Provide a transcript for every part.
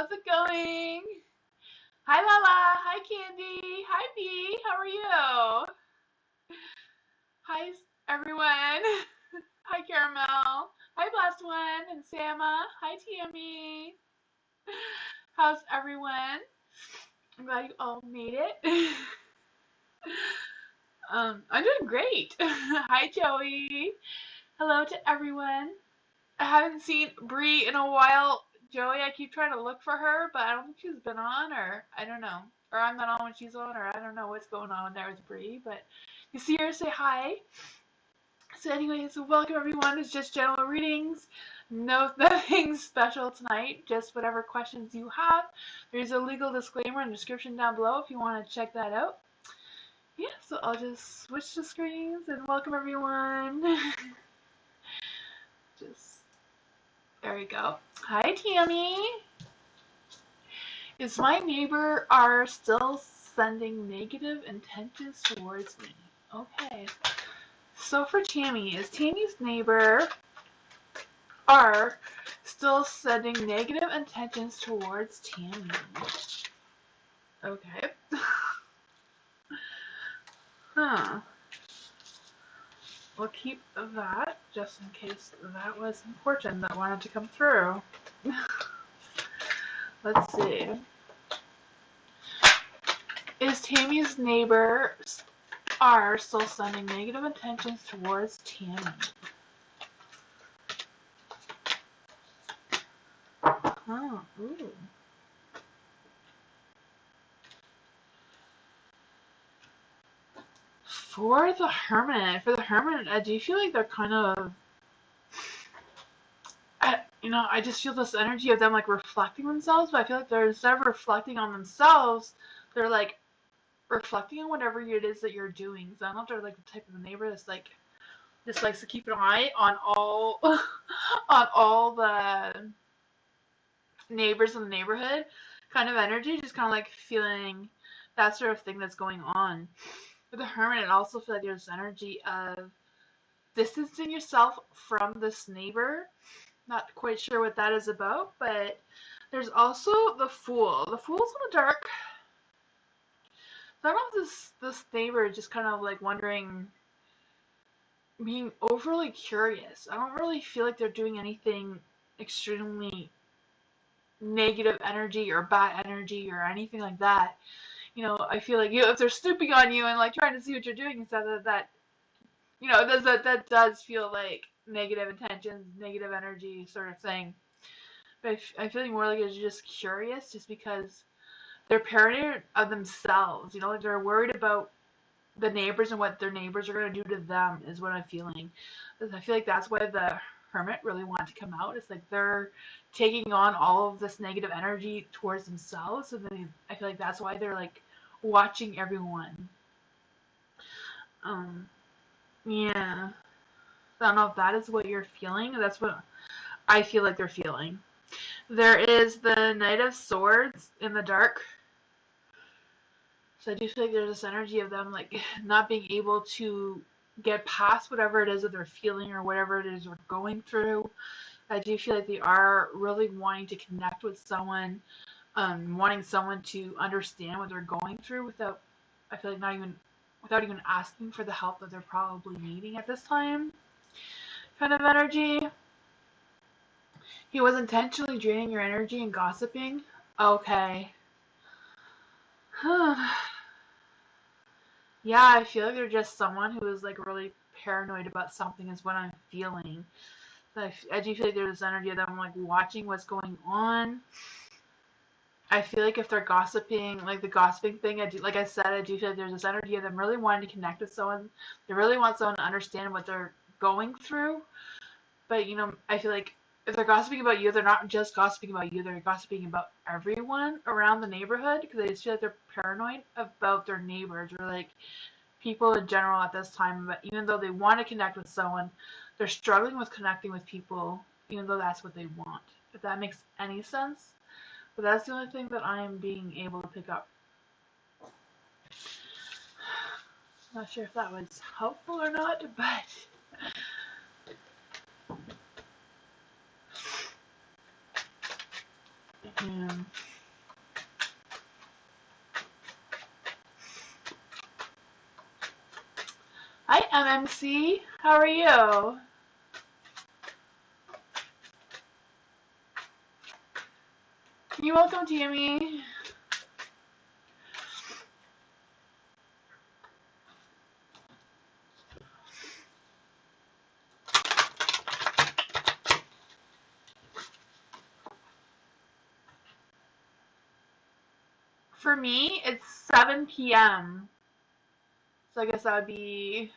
How's it going? Hi, Lala. Hi, Candy. Hi, B. How are you? Hi, everyone. Hi, Caramel. Hi, Blessed One and Sama. Hi, Tammy. How's everyone? I'm glad you all made it. I'm doing great. Hi, Joey. Hello to everyone. I haven't seen Bree in a while. Joey, I keep trying to look for her, but I don't think she's been on, or I don't know. Or I'm not on when she's on, or I don't know what's going on there with Bree, but you see her, say hi. So anyways, welcome everyone. It's just general readings. No, nothing special tonight, just whatever questions you have. There's a legal disclaimer in the description down below if you want to check that out. Yeah, so I'll just switch the screens and welcome everyone. Just there we go. Hi, Tammy. Is my neighbor are still sending negative intentions towards me? Okay. So for Tammy, is Tammy's neighbor are still sending negative intentions towards Tammy? Okay. Huh. We'll keep that just in case that was important that wanted to come through. Let's see. Is Tammy's neighbor are still sending negative intentions towards Tammy? Huh. Ooh. For the Hermit, I do feel like they're kind of, I just feel this energy of them like reflecting themselves, but I feel like they're instead of reflecting on themselves, they're like reflecting on whatever it is that you're doing. So I don't know if they're like the type of neighbor that's like just likes to keep an eye on all on all the neighbors in the neighborhood kind of energy, just kind of like feeling that sort of thing that's going on. With the Hermit, I also feel like there's energy of distancing yourself from this neighbor. Not quite sure what that is about, but there's also the Fool. The Fool's in the dark. So I don't know if this neighbor is just kind of like wondering, being overly curious. I don't really feel like they're doing anything extremely negative energy or bad energy or anything like that. I feel like if they're snooping on you and like trying to see what you're doing instead of that, that does feel like negative intentions, negative energy sort of thing. But I feel like more like it's just curious, just because they're paranoid of themselves. Like they're worried about the neighbors and what their neighbors are going to do to them is what I'm feeling. I feel like that's why the Hermit really wanted to come out. It's like they're taking on all of this negative energy towards themselves, and then I feel like that's why they're like watching everyone. Yeah. I don't know if that is what you're feeling. That's what I feel like they're feeling. There is the Knight of Swords in the dark. So I do feel like there's this energy of them like not being able to get past whatever it is that they're feeling or whatever it is they're going through. I do feel like they are really wanting to connect with someone, wanting someone to understand what they're going through I feel like without even asking for the help that they're probably needing at this time. Kind of energy. He was intentionally draining your energy and gossiping. Okay. Yeah, I feel like they're just someone who is like really paranoid about something is what I'm feeling. I do feel like there's this energy of them like watching what's going on. I feel like if they're gossiping, like the gossiping thing, like I said, I do feel like there's this energy of them really wanting to connect with someone. They really want someone to understand what they're going through. But I feel like if they're gossiping about you, they're not just gossiping about you, they're gossiping about everyone around the neighborhood, because I just feel like they're paranoid about their neighbors or like people in general at this time. But even though they want to connect with someone, they're struggling with connecting with people, even though that's what they want. If that makes any sense. But that's the only thing that I am being able to pick up. Not sure if that was helpful or not, but yeah. MMC. How are you? You're welcome, Tammy. For me, it's 7 p.m. So I guess that would be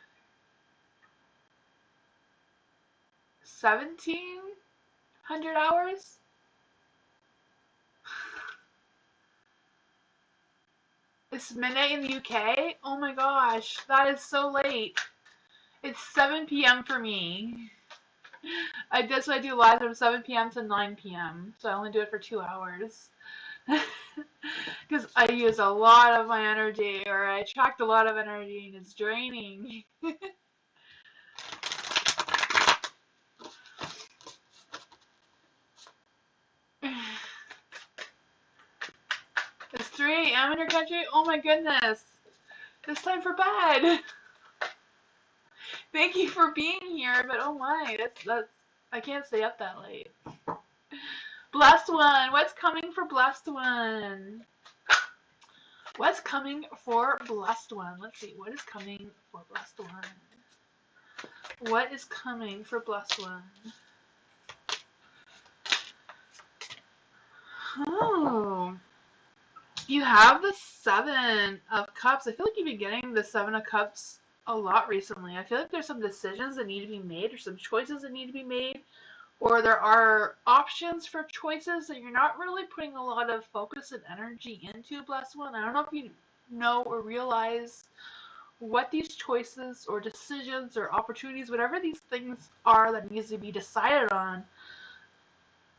1,700 hours. It's midnight in the UK. Oh my gosh, that is so late. It's 7 p.m. for me. That's why I do live from 7 p.m. to 9 p.m. So I only do it for 2 hours. Because I use a lot of my energy, or I attract a lot of energy, and it's draining. It's 3 a.m. in your country? Oh my goodness. It's time for bed. Thank you for being here, but oh my, that's I can't stay up that late. Blessed one, what's coming for blessed one? What's coming for blessed one? Let's see, what is coming for blessed one? What is coming for blessed one? Oh, you have the 7 of Cups. I feel like you've been getting the 7 of Cups a lot recently. I feel like there's some decisions that need to be made, or some choices that need to be made, or there are options for choices that you're not really putting a lot of focus and energy into, blessed one. I don't know if you know or realize what these choices or decisions or opportunities, whatever these things are that needs to be decided on.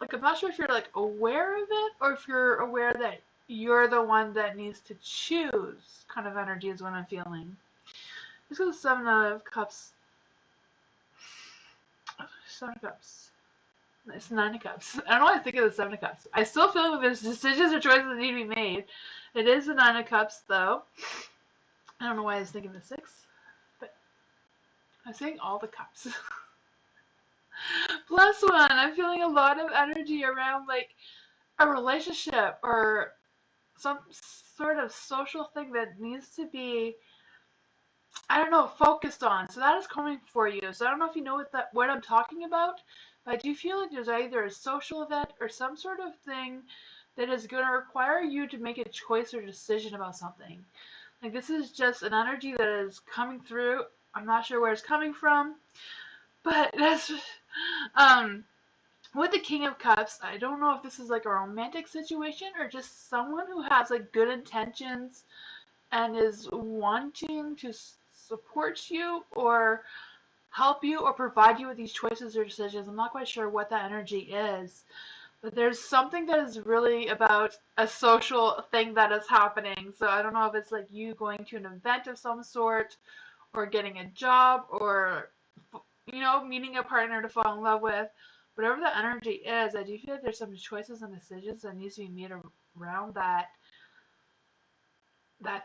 Like, I'm not sure if you're like aware of it, or if you're aware that you're the one that needs to choose, kind of energy is what I'm feeling. This is 7 of Cups. 7 of Cups. It's 9 of Cups. I don't know why I think of the 7 of Cups. I still feel like there's decisions or choices that need to be made. It is the 9 of Cups, though. I don't know why I was thinking the 6, but I'm saying all the cups. Plus one, I'm feeling a lot of energy around like a relationship or some sort of social thing that needs to be, I don't know, focused on. So that is coming for you. So I don't know if you know what I'm talking about, but I do feel like there's either a social event or some sort of thing that is going to require you to make a choice or decision about something. Like, this is just an energy that is coming through. I'm not sure where it's coming from, but that's with the King of Cups. I don't know if this is like a romantic situation or just someone who has like good intentions and is wanting to support you or help you or provide you with these choices or decisions. I'm not quite sure what that energy is, but there's something that is really about a social thing that is happening. So I don't know if it's like you going to an event of some sort, or getting a job, or meeting a partner to fall in love with. Whatever the energy is, I do feel like there's some choices and decisions that needs to be made around that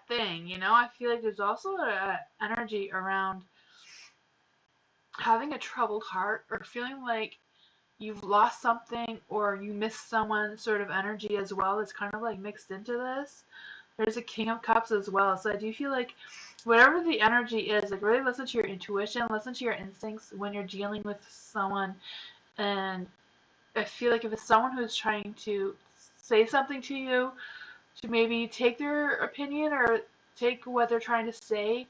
thing. I feel like there's also an energy around having a troubled heart, or feeling like you've lost something or you missed someone, sort of energy as well. It's kind of like mixed into this. There's a King of Cups as well. So I do feel like whatever the energy is, like, really listen to your intuition, listen to your instincts when you're dealing with someone. And I feel like if it's someone who's trying to say something to you, to maybe take their opinion or take what they're trying to say,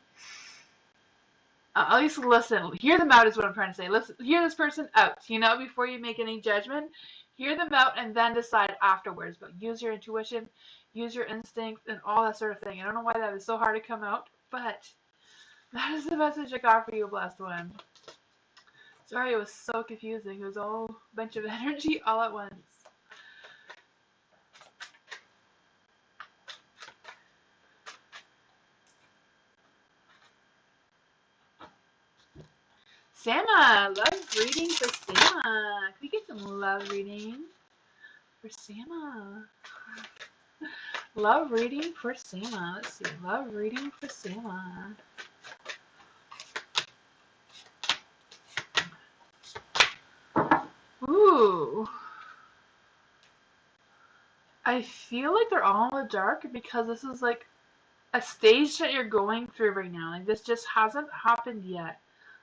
at least listen. Hear them out is what I'm trying to say. Listen, hear this person out, before you make any judgment. Hear them out and then decide afterwards. But use your intuition, use your instinct, and all that sort of thing. I don't know why that was so hard to come out, but that is the message I got for you, blessed one. Sorry, it was so confusing. It was all a bunch of energy all at once. Sama, love reading for Sama. Can we get some love reading for Sama? Love reading for Sama. Let's see. Love reading for Sama. Ooh. I feel like they're all in the dark because this is like a stage that you're going through right now. Like this just hasn't happened yet.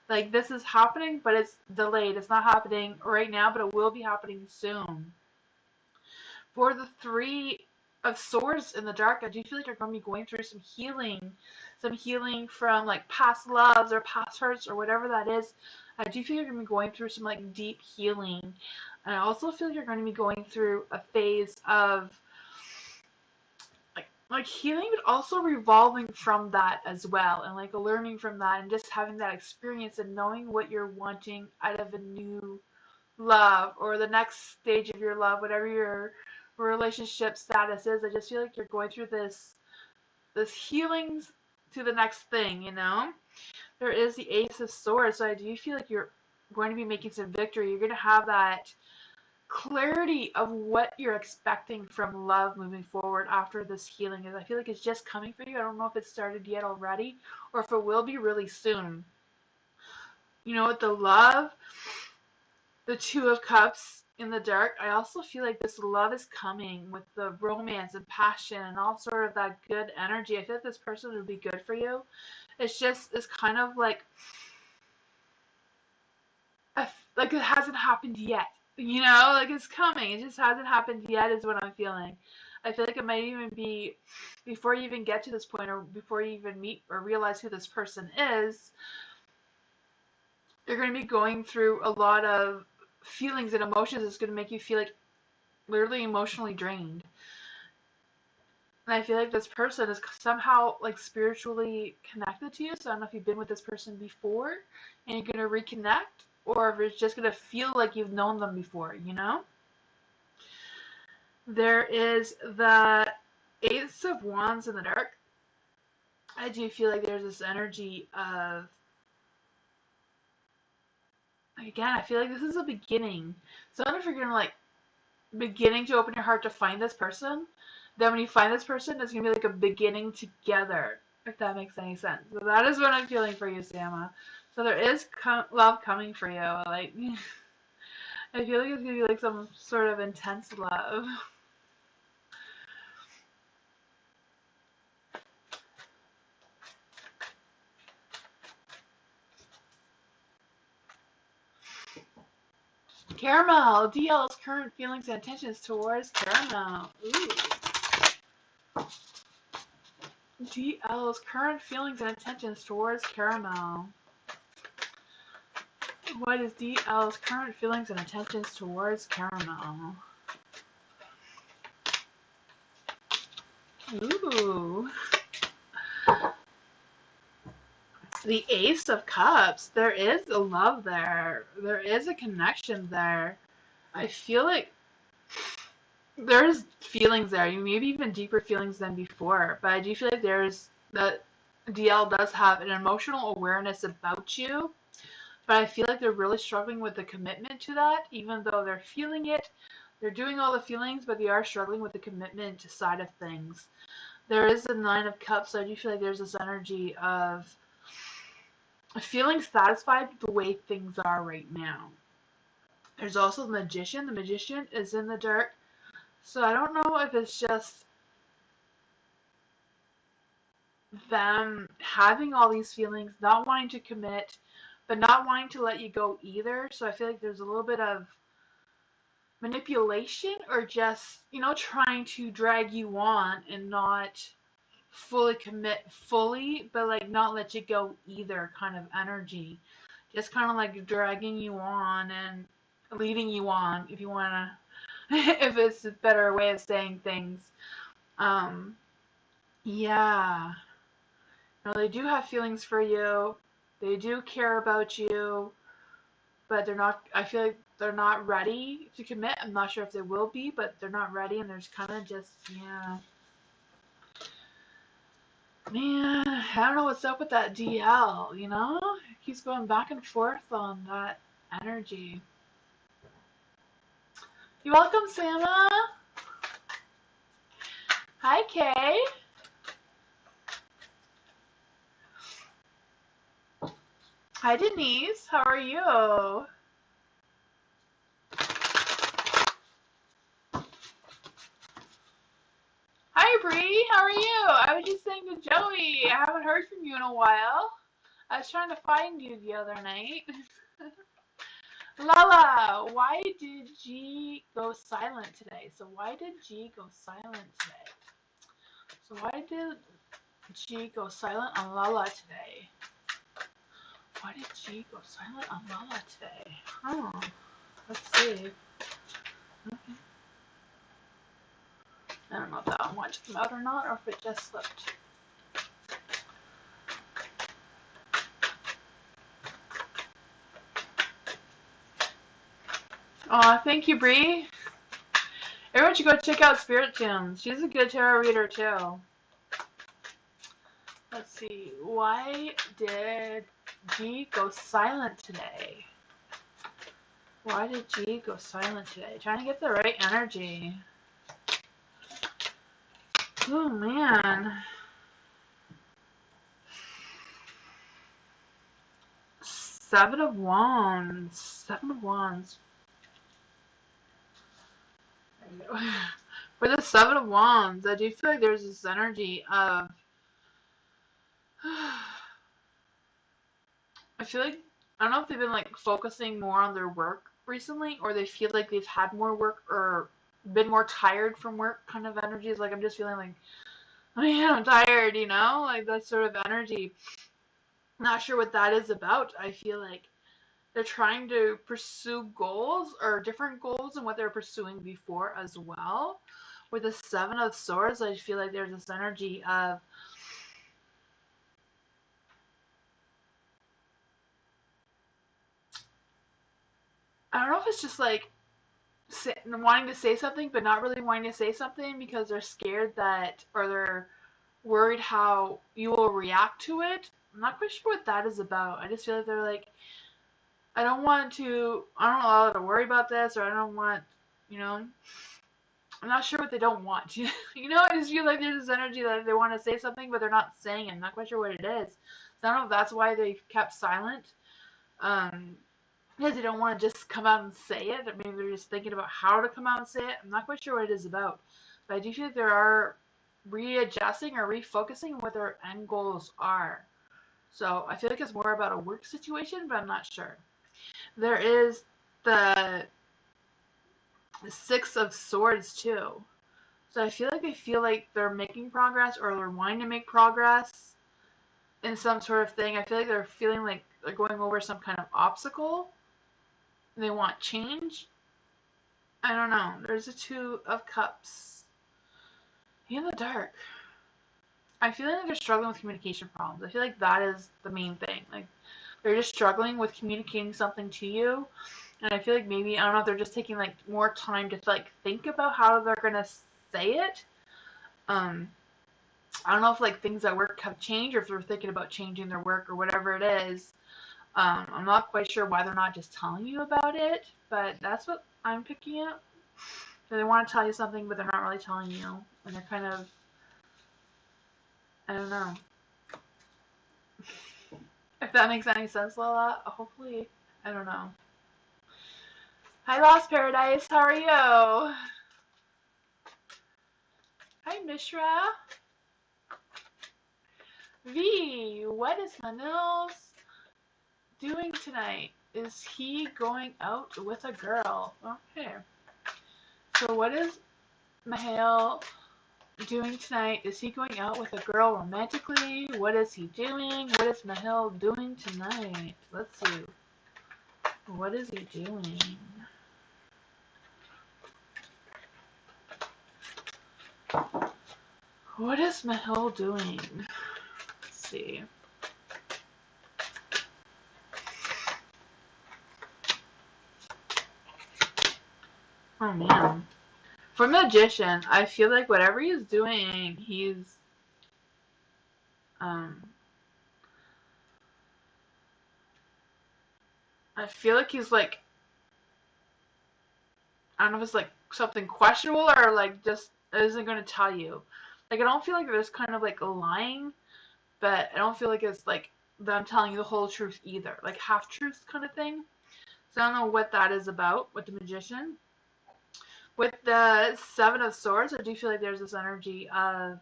Like this is happening, but it's delayed. It's not happening right now, but it will be happening soon. For the Three of Swords in the dark, I do feel like you're going to be going through some healing from like past loves or past hurts or whatever that is. I do feel you're going to be going through some like deep healing. And I also feel like you're going to be going through a phase of like healing, but also revolving from that as well, and like learning from that, and just having that experience and knowing what you're wanting out of a new love or the next stage of your love, whatever your relationship status is. I just feel like you're going through this healings to the next thing, you know? There is the Ace of Swords, so I do feel like you're going to be making some victory. You're going to have that clarity of what you're expecting from love moving forward after this healing. Is I feel like it's just coming for you. I don't know if it's started yet already or if it will be really soon. You know, with the love, the Two of Cups in the dark, I also feel like this love is coming with the romance and passion and all sort of that good energy. I feel like this person would be good for you. It's kind of like like it hasn't happened yet. You know, like it's coming. It just hasn't happened yet is what I'm feeling. I feel like it might even be before you even get to this point or before you even meet or realize who this person is, you're going to be going through a lot of feelings and emotions that's going to make you feel like literally emotionally drained. And I feel like this person is somehow like spiritually connected to you. So I don't know if you've been with this person before and you're going to reconnect, or if it's just going to feel like you've known them before, you know? There is the Ace of Wands in the dark. I do feel like there's this energy of, again, I feel like this is a beginning. So I don't know if you're going to like beginning to open your heart to find this person. Then when you find this person, it's going to be like a beginning together, if that makes any sense. So that is what I'm feeling for you, Sama. So there is love coming for you. Like, I feel like it's going to be like some sort of intense love. Caramel. DL's current feelings and intentions towards Caramel. Ooh. DL's current feelings and intentions towards Caramel. What is DL's current feelings and intentions towards Caramel? Ooh. The Ace of Cups. There is a love there. There is a connection there. I feel like there's feelings there. Maybe even deeper feelings than before. But I do feel like there's that DL does have an emotional awareness about you. But I feel like they're really struggling with the commitment to that, even though they're feeling it. They're doing all the feelings, but they are struggling with the commitment side of things. There is the Nine of Cups, so I do feel like there's this energy of feeling satisfied with the way things are right now. There's also the Magician. The Magician is in the dark, so I don't know if it's just them having all these feelings, not wanting to commit, but not wanting to let you go either. So I feel like there's a little bit of manipulation or just, you know, trying to drag you on and not fully commit fully, but like not let you go either kind of energy. Just kind of like dragging you on and leading you on, if you want to, if it's a better way of saying things. Um, yeah. No, they do have feelings for you. They do care about you, but they're not, I feel like they're not ready to commit. I'm not sure if they will be, but they're not ready, and there's kind of just, yeah. Man, I don't know what's up with that DL, you know? It keeps going back and forth on that energy. You're welcome, Sama. Hi, Kay. Hi, Denise. How are you? Joey, I haven't heard from you in a while. I was trying to find you the other night. Lala, why did G go silent today? So why did G go silent today? So why did G go silent on Lala today? Why did G go silent on Lala today? Oh, let's see. Okay. I don't know if that one went to come out or not, or if it just slipped. Aw, thank you, Bree. Everyone should go check out Spirit Tunes. She's a good tarot reader, too. Let's see. Why did G go silent today? Why did G go silent today? Trying to get the right energy. Oh, man. Seven of Wands. Seven of Wands. There you go. For the Seven of Wands, I do feel like there's this energy of... I feel like, I don't know if they've been like focusing more on their work recently, or they feel like they've had more work or been more tired from work kind of energies. Like, I'm just feeling like, oh yeah, I'm tired, you know? Like, that sort of energy. Not sure what that is about. I feel like they're trying to pursue goals or different goals than what they were pursuing before as well. With the Seven of Swords, I feel like there's this energy of I don't know if it's just like wanting to say something but not really wanting to say something because they're scared that, or they're worried how you will react to it. I'm not quite sure what that is about. I just feel like they're like, I don't allow to worry about this, or I don't want, you know, I'm not sure what they don't want. You know, I just feel like there's this energy that they want to say something, but they're not saying it. I'm not quite sure what it is. So I don't know if that's why they kept silent. Because they don't want to just come out and say it. Maybe they're just thinking about how to come out and say it. I'm not quite sure what it is about. But I do feel like they are readjusting or refocusing on what their end goals are. So I feel like it's more about a work situation, but I'm not sure. There is the Six of Swords too. So I feel like they're making progress, or they're wanting to make progress in some sort of thing. I feel like they're feeling like they're going over some kind of obstacle. They want change. I don't know. There's a Two of Cups. In the dark. I feel like they're struggling with communication problems. I feel like that is the main thing. Like, they're just struggling with communicating something to you. And I feel like maybe, I don't know if they're just taking like more time to like think about how they're gonna say it. I don't know if like things at work have changed, or if they're thinking about changing their work or whatever it is. I'm not quite sure why they're not just telling you about it, but that's what I'm picking up. So they want to tell you something, but they're not really telling you. And they're kind of, I don't know. If that makes any sense, Lola. Hopefully, I don't know. Hi, Lost Paradise. How are you? Hi, Mishra. V, what is Manil's doing tonight? Is he going out with a girl? Okay. So what is Mahale doing tonight? Is he going out with a girl romantically? What is he doing? What is Mahale doing tonight? Let's see. What is he doing? What is Mahale doing? Let's see. Oh man. For Magician, I feel like whatever he's doing, he's I feel like he's like, I don't know if it's like something questionable, or like just isn't going to tell you. Like, I don't feel like there's kind of like lying, but I don't feel like it's like that I'm telling you the whole truth either. Like half truth kind of thing. So I don't know what that is about with the Magician. With the Seven of Swords, I do feel like there's this energy of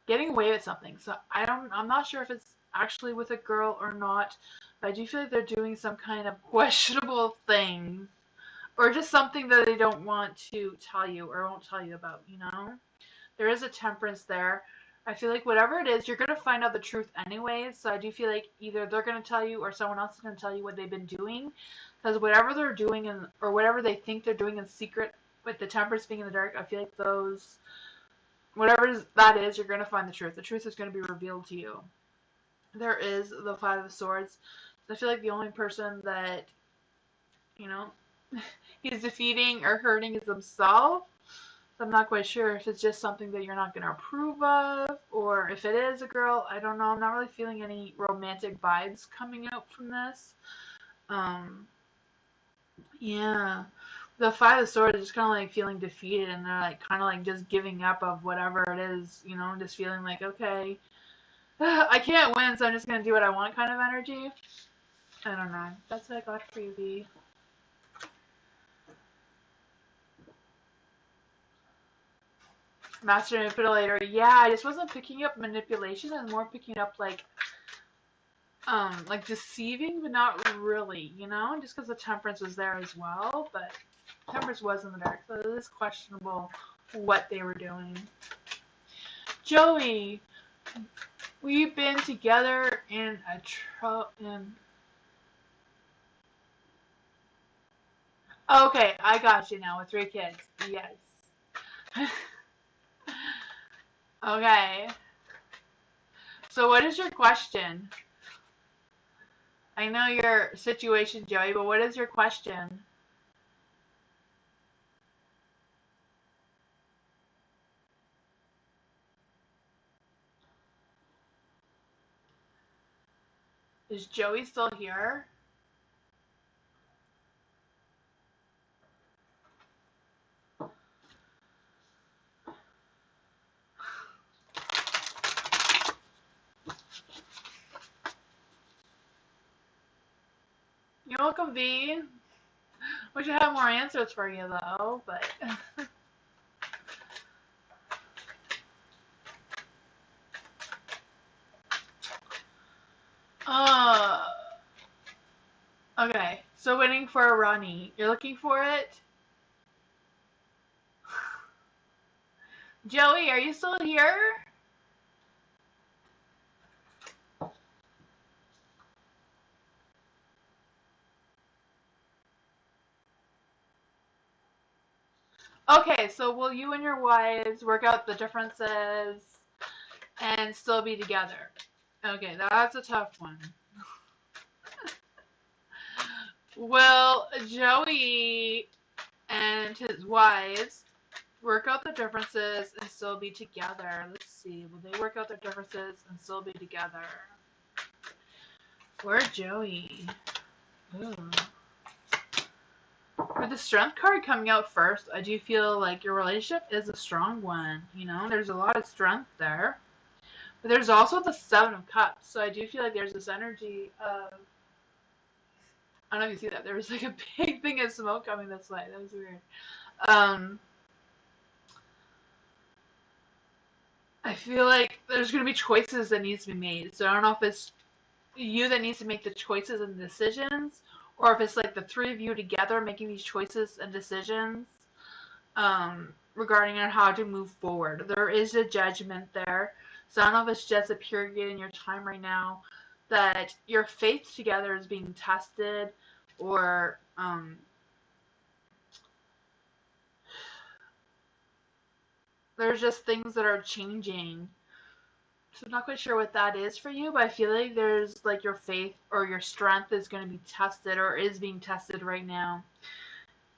getting away with something. So I'm not sure if it's actually with a girl or not, but I do feel like they're doing some kind of questionable thing, or just something that they don't want to tell you or won't tell you about, you know? There is a temperance there. I feel like whatever it is, you're going to find out the truth anyways. So I do feel like either they're going to tell you or someone else is going to tell you what they've been doing. Because whatever they're doing or whatever they think they're doing in secret, with the temperance being in the dark, I feel like whatever that is, you're going to find the truth. The truth is going to be revealed to you. There is the Five of Swords. I feel like the only person that, you know, he's defeating or hurting is himself. So I'm not quite sure if it's just something that you're not going to approve of, or if it is a girl. I don't know. I'm not really feeling any romantic vibes coming out from this. Um, yeah. The Five of Swords is just kind of like feeling defeated, and they're like kind of like just giving up of whatever it is, you know, just feeling like, okay, I can't win, so I'm just going to do what I want kind of energy. I don't know. That's what I got for you, B. Master Manipulator. Yeah, I just wasn't picking up manipulation and more picking up like deceiving, but not really, you know, just because the temperance was there as well, but temperance was in the dark, so it is questionable what they were doing. Joey, we've been together in okay, I got you now with 3 kids. Yes. Okay. So what is your question? I know your situation, Joey, but what is your question? Is Joey still here? You're welcome, V. Wish I had more answers for you, though, but... uh, okay, so waiting for a Ronnie. You're looking for it? Joey, are you still here? Okay, so will you and your wives work out the differences and still be together? Okay, that's a tough one. Will Joey and his wives work out the differences and still be together? Let's see. Will they work out their differences and still be together? Or Joey? Ooh. For the strength card coming out first, I do feel like your relationship is a strong one. You know, there's a lot of strength there. But there's also the Seven of Cups. So I do feel like there's this energy of... I don't know if you see that. There was like a big thing of smoke coming this way. That was weird. I feel like there's going to be choices that needs to be made. So I don't know if it's you that needs to make the choices and decisions, or if it's like the 3 of you together making these choices and decisions regarding on how to move forward. There is a judgment there. So I don't know if it's just a period in your time right now that your faith together is being tested, or there's just things that are changing. So I'm not quite sure what that is for you, but I feel like there's like your faith or your strength is going to be tested or is being tested right now.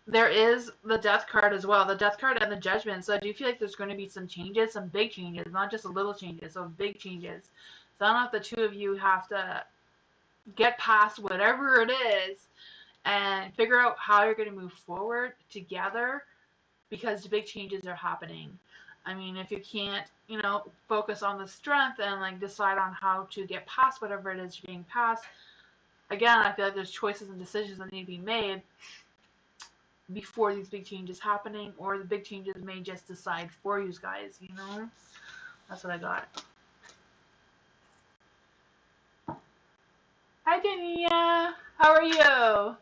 There is the death card as well, the death card and the judgment. So I do feel like there's going to be some changes, some big changes, not just a little changes, so big changes. So I don't know if the 2 of you have to get past whatever it is and figure out how you're going to move forward together, because the big changes are happening. I mean, if you can't, you know, focus on the strength and like decide on how to get past whatever it is you're being past, again, I feel like there's choices and decisions that need to be made before these big changes happening, or the big changes may just decide for you guys, you know? That's what I got. Hi, Dania. How are you?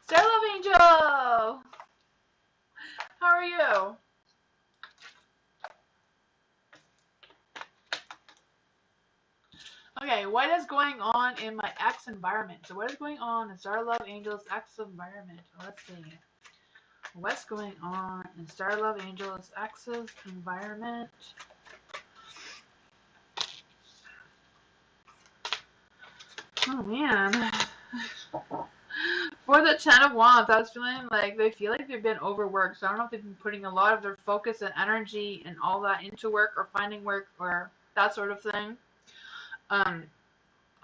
Star Love Angel. How are you? Okay, what is going on in my X environment? So what is going on in Star Love Angel's X environment? Let's see. What's going on in Star Love Angel's X's environment? Oh man. For the Ten of Wands, I was feeling like they feel like they've been overworked. So I don't know if they've been putting a lot of their focus and energy and all that into work or finding work or that sort of thing.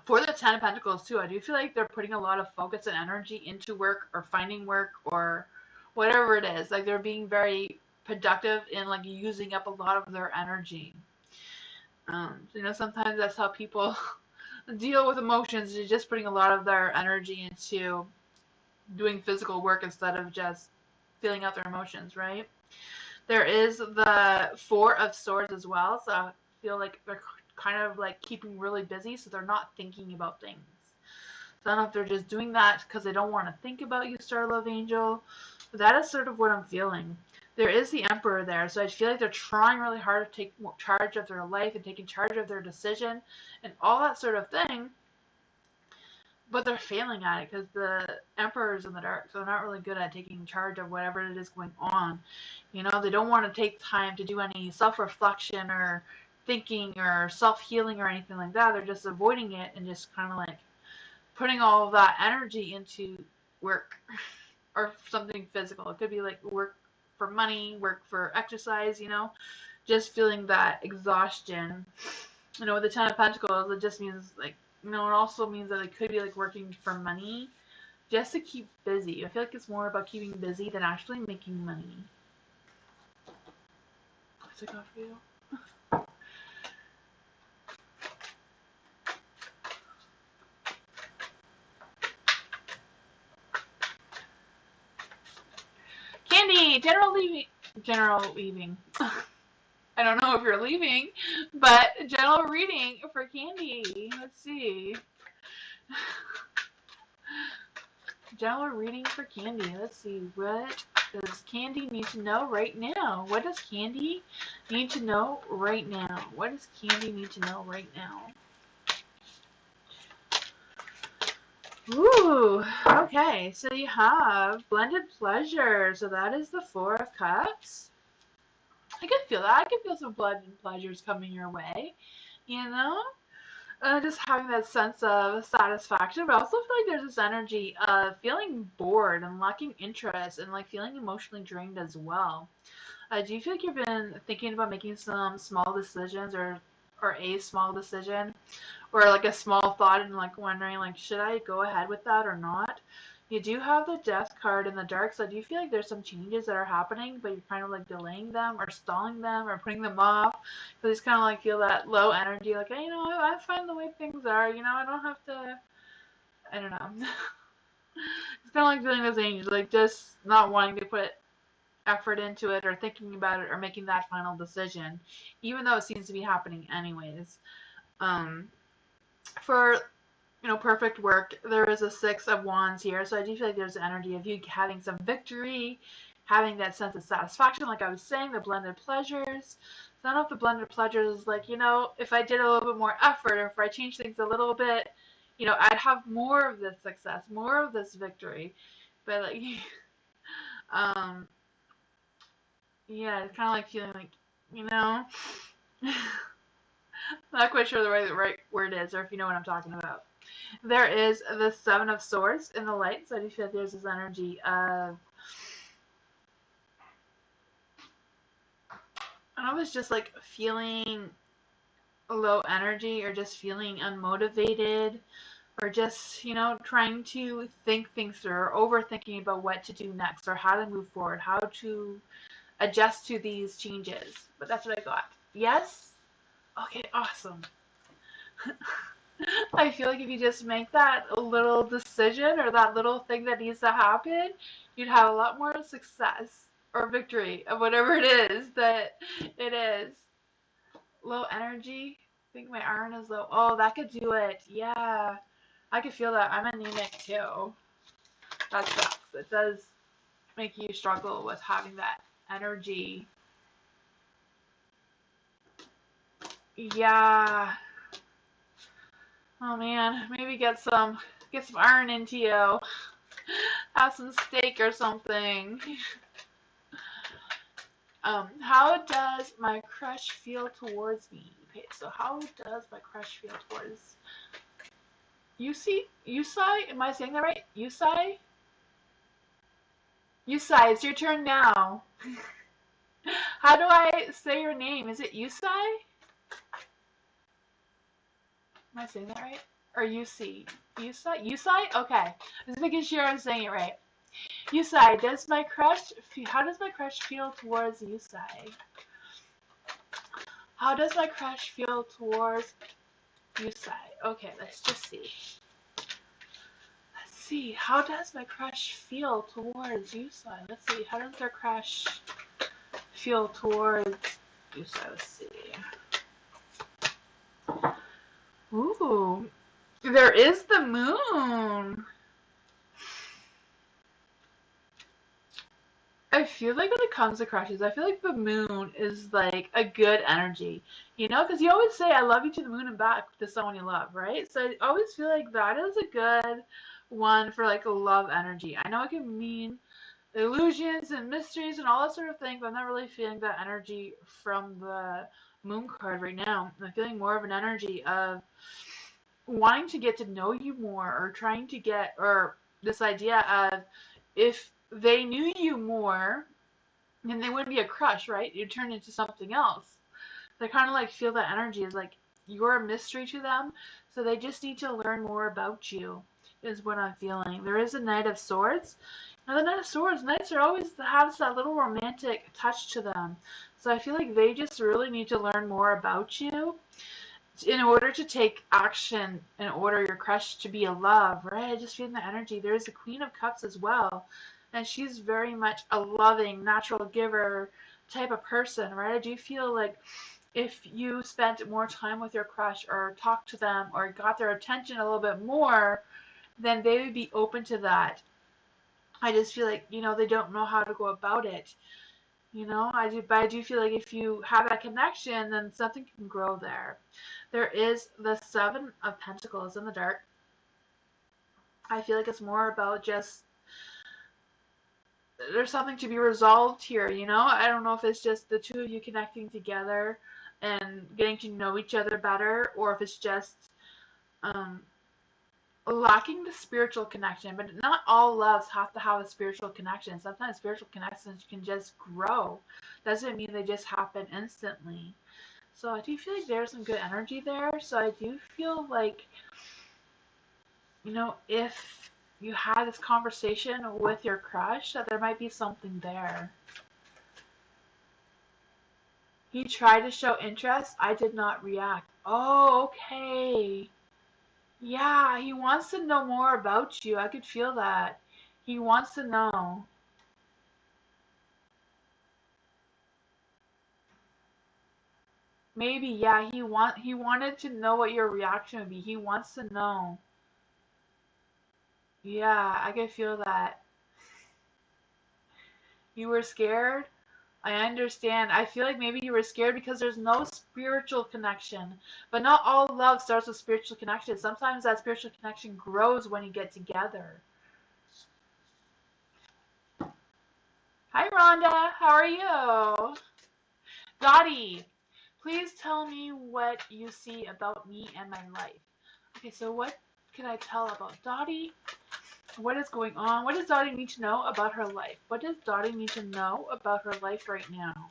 For the Ten of Pentacles too, I do feel like they're putting a lot of focus and energy into work or finding work or whatever it is. Like they're being very productive in like using up a lot of their energy. So, sometimes that's how people deal with emotions. They're just putting a lot of their energy into doing physical work instead of just feeling out their emotions, right? There is the Four of Swords as well, so I feel like they're kind of like keeping really busy, so they're not thinking about things. So I don't know if they're just doing that because they don't want to think about you, Star Love Angel. But that is sort of what I'm feeling. There is the Emperor there, so I feel like they're trying really hard to take charge of their life and taking charge of their decision and all that sort of thing. But they're failing at it because the Emperor is in the dark, so they're not really good at taking charge of whatever it is going on. They don't want to take time to do any self-reflection or thinking or self-healing or anything like that. They're just avoiding it and just kind of like putting all of that energy into work or something physical. It could be like work for money, work for exercise, just feeling that exhaustion. With the Ten of Pentacles, it just means like, it also means that it could be like working for money just to keep busy. I feel like it's more about keeping busy than actually making money. What's it got for you? Candy, general leaving. I don't know if you're leaving, but general reading for Candy. Let's see. General reading for Candy. Let's see. What does Candy need to know right now? What does Candy need to know right now? What does Candy need to know right now? Ooh, okay. So you have blended pleasure. So that is the Four of Cups. I can feel that. I can feel some blended pleasures coming your way. Just having that sense of satisfaction, but I also feel like there's this energy of feeling bored and lacking interest and like feeling emotionally drained as well. Do you feel like you've been thinking about making some small decisions or a small decision or like a small thought and like wondering like should I go ahead with that or not? You do have the Death card in the dark, so do you feel like there's some changes that are happening, but you're kind of like delaying them or stalling them or putting them off? So you just kind of like feel that low energy, like, hey, I find the way things are, I don't have to, I don't know. It's kind of like feeling those angels, like just not wanting to put effort into it or thinking about it or making that final decision, even though it seems to be happening anyways. For perfect work, there is a Six of Wands here, so I do feel like there's energy of you having some victory, having that sense of satisfaction, like I was saying, the blended pleasures. So I don't know if the blended pleasures is like, if I did a little bit more effort or if I changed things a little bit, I'd have more of this success, more of this victory. But like, yeah, it's kind of like feeling like, not quite sure the right word is, or if you know what I'm talking about. There is the Seven of Swords in the light, so I do feel like there's this energy of, I was just like feeling low energy or just feeling unmotivated or just, trying to think things through or overthinking about what to do next or how to move forward, how to adjust to these changes. But that's what I got. Yes? Okay, awesome. I feel like if you just make that little decision or that little thing that needs to happen, you'd have a lot more success or victory of whatever it is that it is. Low energy. I think my iron is low. Oh, that could do it. Yeah. I could feel that. I'm anemic too. That sucks. It does make you struggle with having that energy. Yeah. Oh man, maybe get some iron into you. Have some steak or something. How does my crush feel towards me? Okay, so how does my crush feel towards Yusai? Am I saying that right? Yusai? Yusai, it's your turn now. How do I say your name? Is it Yusai? Am I saying that right? Or Yusai? Yusai? Yusai? Okay. Just making sure I'm saying it right. Yusai, how does my crush feel towards Yusai? How does my crush feel towards Yusai? Okay, let's just see. Let's see. How does my crush feel towards Yusai? Let's see. How does their crush feel towards Yusai? Let's see. Ooh, there is the moon. I feel like when it comes to crushes, I feel like the moon is like a good energy, because you always say "I love you" to the moon and back to someone you love, right? So I always feel like that is a good one for like a love energy. I know it can mean illusions and mysteries and all that sort of thing, but I'm not really feeling that energy from the moon card right now. I'm feeling more of an energy of wanting to get to know you more, or trying to get, or this idea of if they knew you more, then they wouldn't be a crush, right? You'd turn into something else. They kind of like feel that energy is like you're a mystery to them, so they just need to learn more about you, is what I'm feeling. There is a Knight of Swords. Now, the Knight of Swords, Knights are always have that little romantic touch to them. So I feel like they just really need to learn more about you in order to take action, in order your crush to be a love, right? I just feel the energy. There's the Queen of Cups as well, and she's very much a loving, natural giver type of person, right? I do feel like if you spent more time with your crush, or talked to them, or got their attention a little bit more, then they would be open to that. I just feel like, they don't know how to go about it. But I do feel like if you have that connection, then something can grow there. There is the Seven of Pentacles in the dark. I feel like it's more about just there's something to be resolved here. I don't know if it's just the two of you connecting together and getting to know each other better, or if it's just um, lacking the spiritual connection. But not all loves have to have a spiritual connection. Sometimes spiritual connections can just grow. Doesn't mean they just happen instantly. So I do feel like there's some good energy there. So I do feel like, if you had this conversation with your crush, that there might be something there. He tried to show interest. I did not react. Oh, okay. Yeah, he wants to know more about you. I could feel that. He wants to know. Maybe, yeah, he wanted to know what your reaction would be. He wants to know. Yeah, I could feel that. You were scared? I understand. I feel like maybe you were scared because there's no spiritual connection. But not all love starts with spiritual connection. Sometimes that spiritual connection grows when you get together. Hi, Rhonda. How are you? Dottie, please tell me what you see about me and my life. Okay, so what can I tell about Dottie? What is going on? What does Dottie need to know about her life? What does Dottie need to know about her life right now?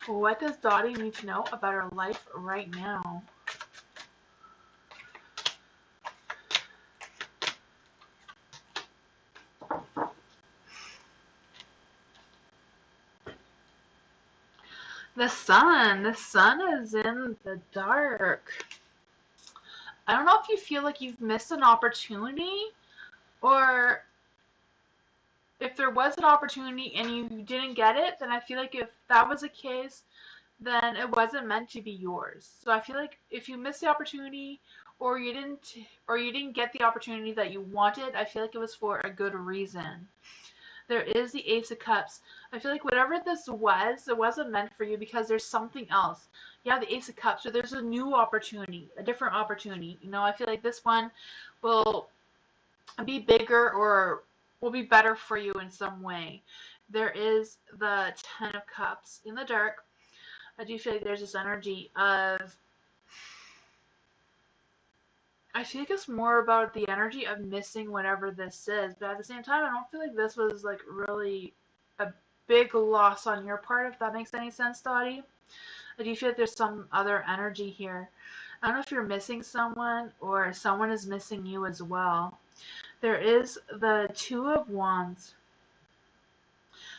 What does Dottie need to know about her life right now? The sun. The sun is in the dark. I don't know if you feel like you've missed an opportunity, or if there was an opportunity and you didn't get it, then I feel like if that was the case, then it wasn't meant to be yours. So I feel like if you missed the opportunity, or you didn't get the opportunity that you wanted, I feel like it was for a good reason. There is the Ace of Cups. I feel like whatever this was, it wasn't meant for you because there's something else. You have the Ace of Cups, so there's a new opportunity, a different opportunity. You know, I feel like this one will be bigger or will be better for you in some way. There is the Ten of Cups in the dark. I do feel like there's this energy of, I feel like it's more about the energy of missing whatever this is, but at the same time, I don't feel like this was like really a big loss on your part, if that makes any sense, Dottie. I do feel like there's some other energy here. I don't know if you're missing someone or someone is missing you as well. There is the Two of Wands.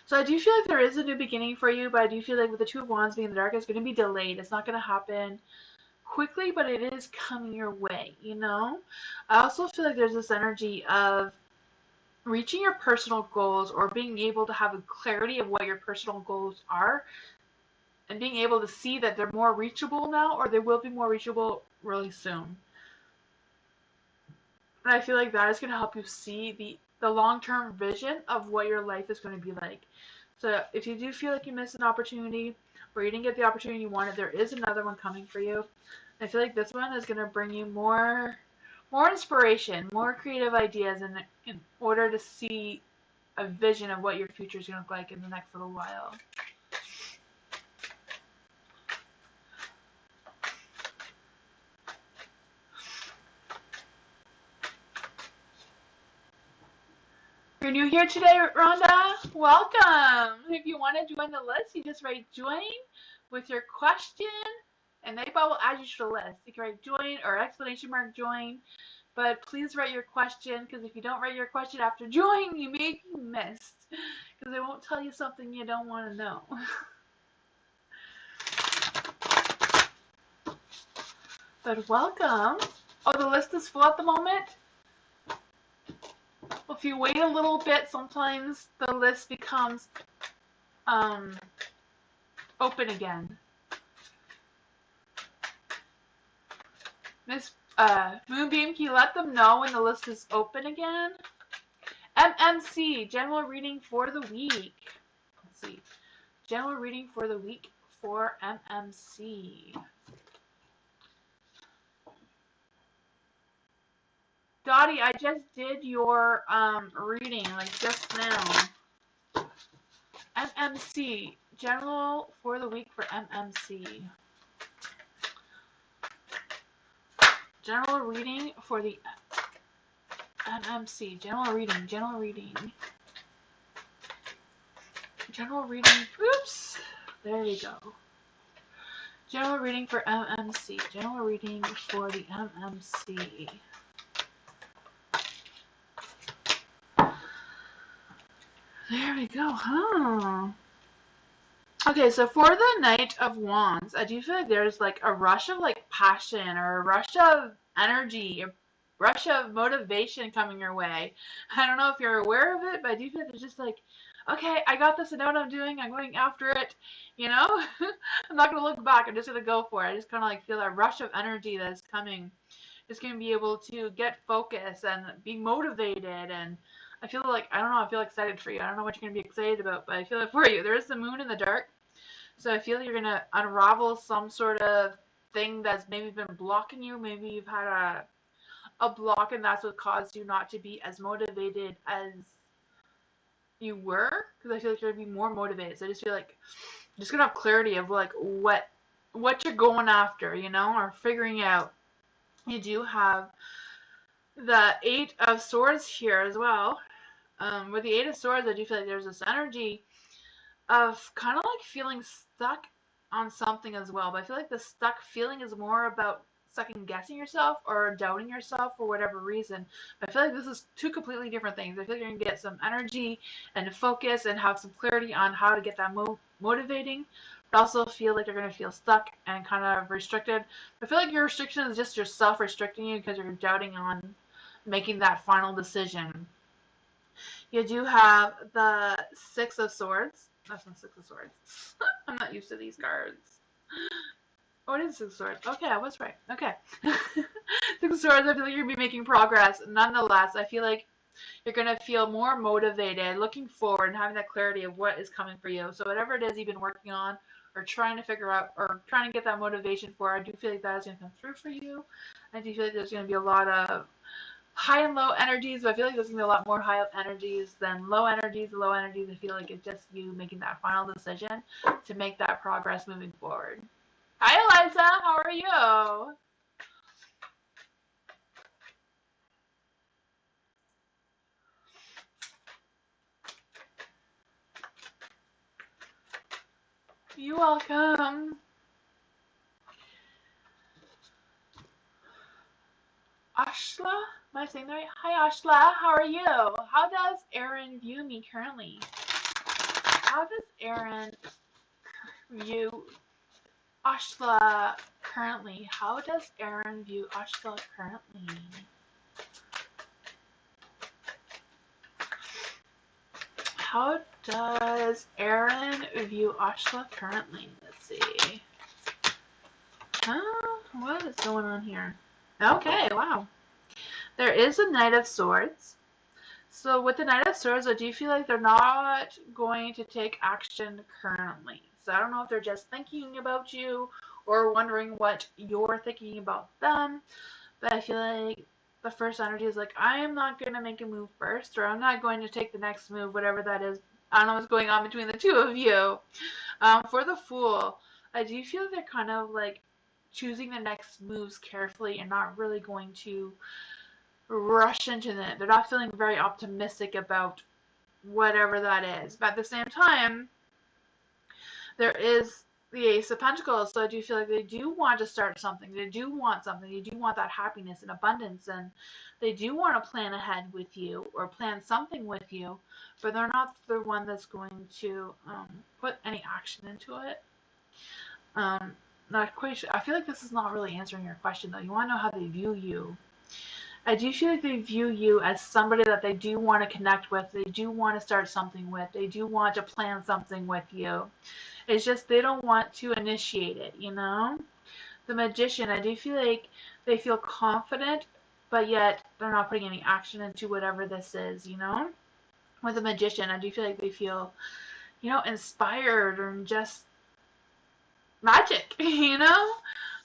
So I do feel like there is a new beginning for you, but I do feel like with the Two of Wands being in the dark, it's going to be delayed. It's not going to happen quickly, but it is coming your way, you know? I also feel like there's this energy of reaching your personal goals, or being able to have a clarity of what your personal goals are, and being able to see that they're more reachable now, or they will be more reachable really soon. And I feel like that is going to help you see the long-term vision of what your life is going to be like. So if you do feel like you missed an opportunity, or you didn't get the opportunity you wanted, there is another one coming for you. I feel like this one is going to bring you more inspiration, more creative ideas in order to see a vision of what your future is going to look like in the next little while. If you're new here today, Rhonda, welcome. If you want to join the list, you just write join with your question, and they will add you to the list. You can write join or exclamation mark join, but please write your question, because if you don't write your question after join, you may be missed, because they won't tell you something you don't want to know. But welcome. Oh, the list is full at the moment? Well, if you wait a little bit, sometimes the list becomes open again. Miss Moonbeam, can you let them know when the list is open again? MMC, general reading for the week. Let's see. General reading for the week for MMC. Dottie, I just did your reading, like just now. MMC, general for the week for MMC. General reading for the MMC. General reading. General reading. General reading. Oops. There we go. General reading for MMC. General reading for the MMC. There we go. Huh. Okay, so for the Knight of Wands, I do feel like there's like a rush of like passion, or a rush of energy, a rush of motivation coming your way. I don't know if you're aware of it, but I do feel like it's just like, okay, I got this, I know what I'm doing, I'm going after it, you know? I'm not going to look back, I'm just going to go for it. I just kind of like feel that rush of energy that is coming. Just going to be able to get focused and be motivated, and I feel like, I don't know, I feel excited for you. I don't know what you're going to be excited about, but I feel it for you. There is the moon in the dark, so I feel like you're going to unravel some sort of thing that's maybe been blocking you. Maybe you've had a block, and that's what caused you not to be as motivated as you were, because I feel like you're going to be more motivated. So I just feel like you're just going to have clarity of like what you're going after, you know, or figuring out. You do have the Eight of Swords here as well. With the Eight of Swords, I do feel like there's this energy of kind of like feeling stuck on something as well. But I feel like the stuck feeling is more about second guessing yourself or doubting yourself for whatever reason. But I feel like this is two completely different things. I feel like you're going to get some energy and focus and have some clarity on how to get that motivating I also feel like you're going to feel stuck and kind of restricted. I feel like your restriction is just yourself restricting you because you're doubting on making that final decision. You do have the Six of Swords. That's not Six of Swords. I'm not used to these cards. Oh, it is Six of Swords. Okay, I was right. Okay. Six of Swords, I feel like you're going to be making progress. Nonetheless, I feel like you're going to feel more motivated, looking forward, and having that clarity of what is coming for you. So whatever it is you've been working on or trying to figure out or trying to get that motivation for, I do feel like that is going to come through for you. I do feel like there's going to be a lot of high and low energies, but I feel like there's going to be a lot more high energies than low energies. The low energies, I feel like it's just you making that final decision to make that progress moving forward. Hi, Eliza. How are you? You're welcome. Ashla? Am I saying that right? Hi, Ashla. How are you? How does Aaron view me currently? How does Aaron view Ashla currently? How does Aaron view Ashla currently? How does Aaron view Ashla currently? Let's see. What is going on here? Okay, wow. There is a Knight of Swords. So with the Knight of Swords, I do feel like they're not going to take action currently. So I don't know if they're just thinking about you or wondering what you're thinking about them. But I feel like the first energy is like, I am not going to make a move first, or I'm not going to take the next move, whatever that is. I don't know what's going on between the two of you. For the Fool, I do feel like they're kind of like choosing the next moves carefully and not really going to rush into it. They're not feeling very optimistic about whatever that is. But at the same time, there is the Ace of Pentacles, so I do feel like they do want to start something. They do want something. They do want that happiness and abundance, and they do want to plan ahead with you or plan something with you, but they're not the one that's going to put any action into it. Not quite sure. I feel like this is not really answering your question, though. You want to know how they view you. I do feel like they view you as somebody that they do want to connect with. They do want to start something with. They do want to plan something with you. It's just they don't want to initiate it, you know? The Magician, I do feel like they feel confident, but yet they're not putting any action into whatever this is, you know? With the Magician, I do feel like they feel, you know, inspired or just magic, you know?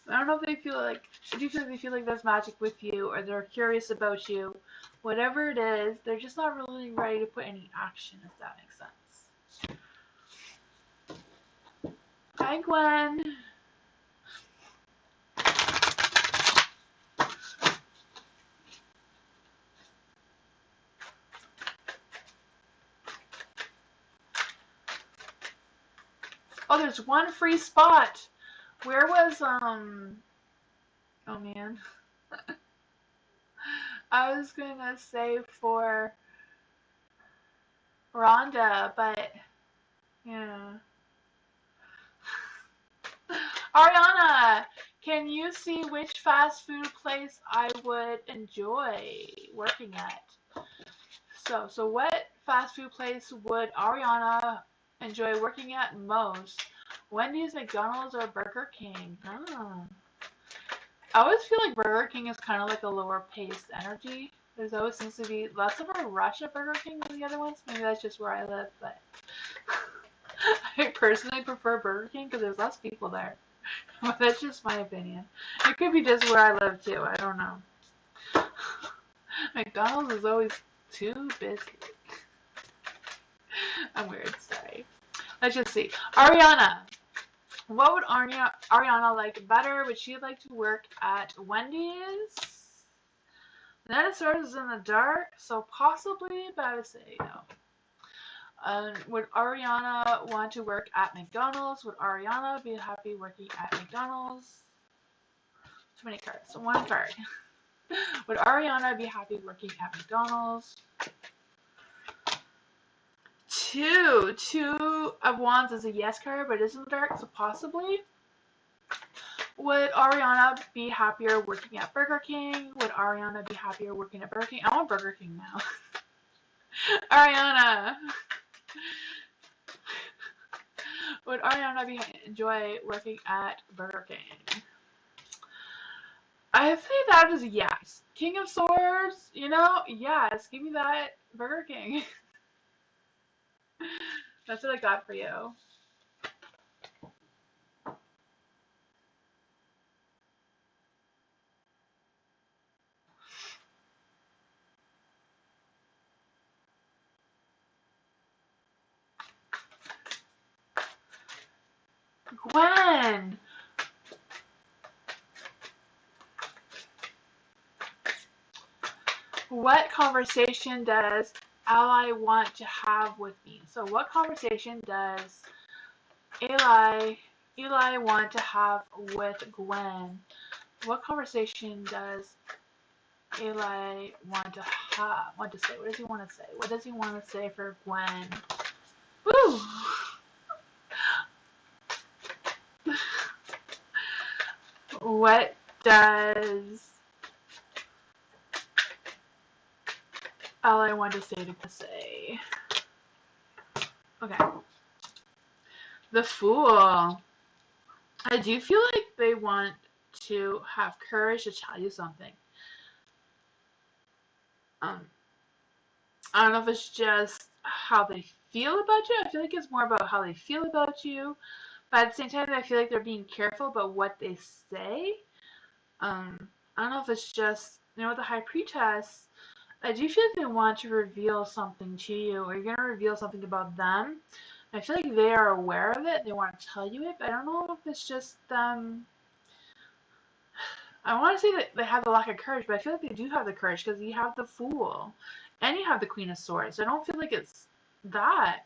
I don't know if they feel like, I do feel like they feel like there's magic with you or they're curious about you. Whatever it is, they're just not really ready to put any action, if that makes sense. Hi, Gwen. Oh, there's one free spot. Where was, oh man. I was gonna say for Rhonda, but, yeah. Ariana, can you see which fast food place I would enjoy working at? So what fast food place would Ariana enjoy working at most? Wendy's, McDonald's, or Burger King? Oh. I always feel like Burger King is kind of like a lower paced energy. There's always seems to be less of a rush at Burger King than the other ones. Maybe that's just where I live, but I personally prefer Burger King because there's less people there. But that's just my opinion. It could be just where I live too. I don't know. McDonald's is always too busy. I'm weird, sorry. Let's just see. Ariana. What would Ariana like better? Would she like to work at Wendy's? Knight of Swords is in the dark, so possibly, but I would say no. Would Ariana want to work at McDonald's? Would Ariana be happy working at McDonald's? Too many cards. One card. Would Ariana be happy working at McDonald's? Two Two of Wands is a yes card, but it is in the dark, so possibly. Would Ariana be happier working at Burger King? Would Ariana be happier working at Burger King? I want Burger King now. Ariana! Would Ariana enjoy working at Burger King? I say that is yes. King of Swords, you know, yes. Give me that Burger King. That's what I got for you. Gwen! What conversation does Ally want to have with me? So what conversation does Eli want to have with Gwen? What conversation does Eli want to have? Want to say? What does he want to say? What does he want to say for Gwen? Woo! What does Ally want to say? Okay. The Fool. I do feel like they want to have courage to tell you something. I don't know if it's just how they feel about you. I feel like it's more about how they feel about you. But at the same time, I feel like they're being careful about what they say. I don't know if it's just, you know, with the High Priestess, I do feel like they want to reveal something to you, or you're going to reveal something about them. I feel like they are aware of it. They want to tell you it, but I don't know if it's just them. I want to say that they have the lack of courage, but I feel like they do have the courage because you have the Fool and you have the Queen of Swords. I don't feel like it's that.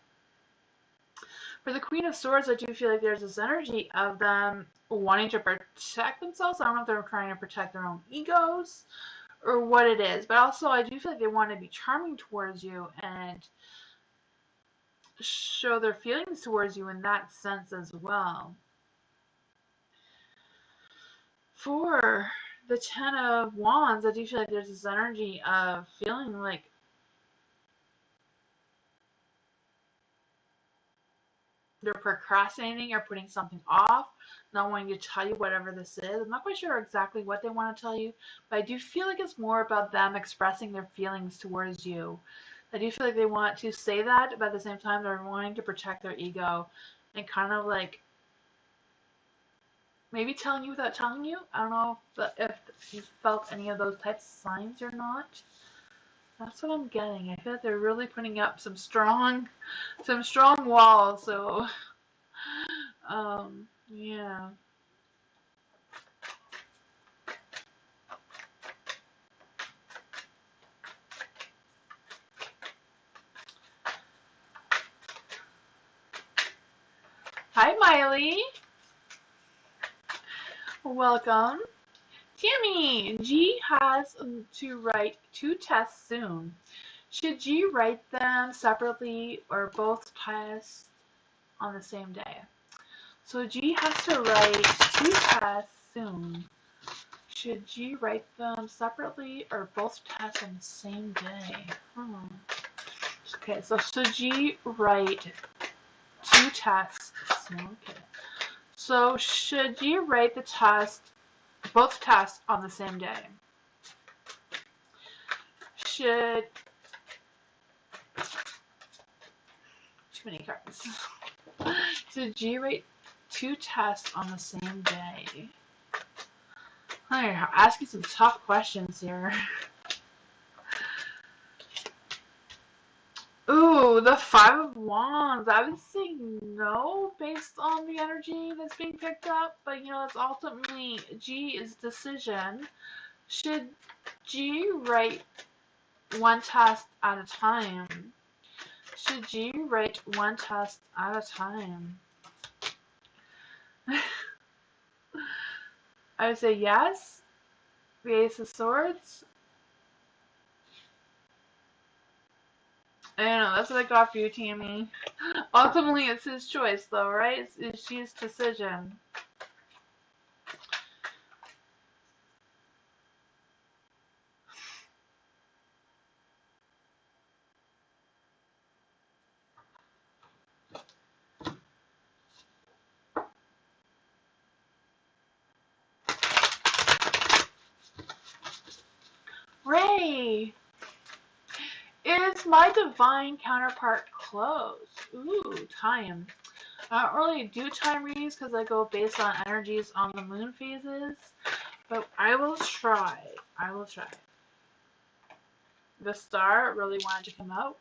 For the Queen of Swords, I do feel like there's this energy of them wanting to protect themselves. I don't know if they're trying to protect their own egos or what it is, but also I do feel like they want to be charming towards you and show their feelings towards you in that sense as well. For the Ten of Wands, I do feel like there's this energy of feeling like they're procrastinating or putting something off, not wanting to tell you whatever this is. I'm not quite sure exactly what they want to tell you, but I do feel like it's more about them expressing their feelings towards you. I do feel like they want to say that, but at the same time, they're wanting to protect their ego and kind of like maybe telling you without telling you. I don't know if you felt any of those types of signs or not. That's what I'm getting. I feel like they're really putting up some strong walls. So, yeah. Hi, Miley. Welcome. Tammy, G has to write 2 tests soon. Should G write them separately or both tests on the same day? So G has to write 2 tests soon. Should G write them separately or both tests on the same day? Okay, so should G write 2 tests? Okay. So should G write the test, both tests on the same day? Should, too many cards. Should G write 2 tests on the same day? I'm asking some tough questions here. Ooh, the 5 of Wands. I would say no based on the energy that's being picked up, but you know, it's ultimately G's decision. Should G write 1 test at a time? Should G write 1 test at a time? I would say yes. The Ace of Swords. I don't know, that's what I got for you, Tammy. Ultimately, it's his choice, though, right? It's his decision. Ray! Is my divine counterpart close? Ooh, time. I don't really do time readings because I go based on energies on the moon phases, but I will try. I will try. The star really wanted to come out.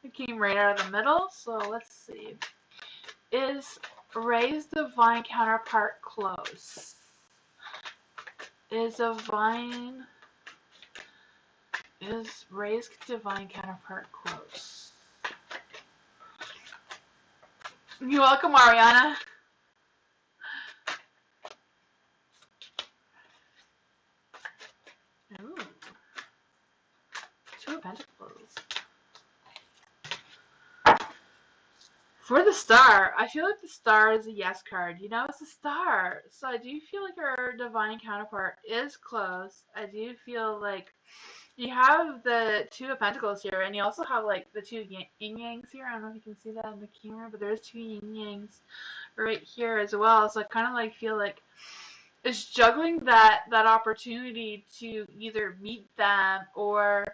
It came right out of the middle, so let's see. Is Ray's divine counterpart close? Is Ray's divine counterpart close? You're welcome, Ariana. Ooh. Two of Pentacles. For the star, I feel like the star is a yes card. You know, it's a star. So I do feel like our divine counterpart is close. I do feel like you have the Two of Pentacles here, and you also have like the two yin-yangs here. I don't know if you can see that in the camera, but there's two yin-yangs right here as well. So I kind of like feel like it's juggling that opportunity to either meet them or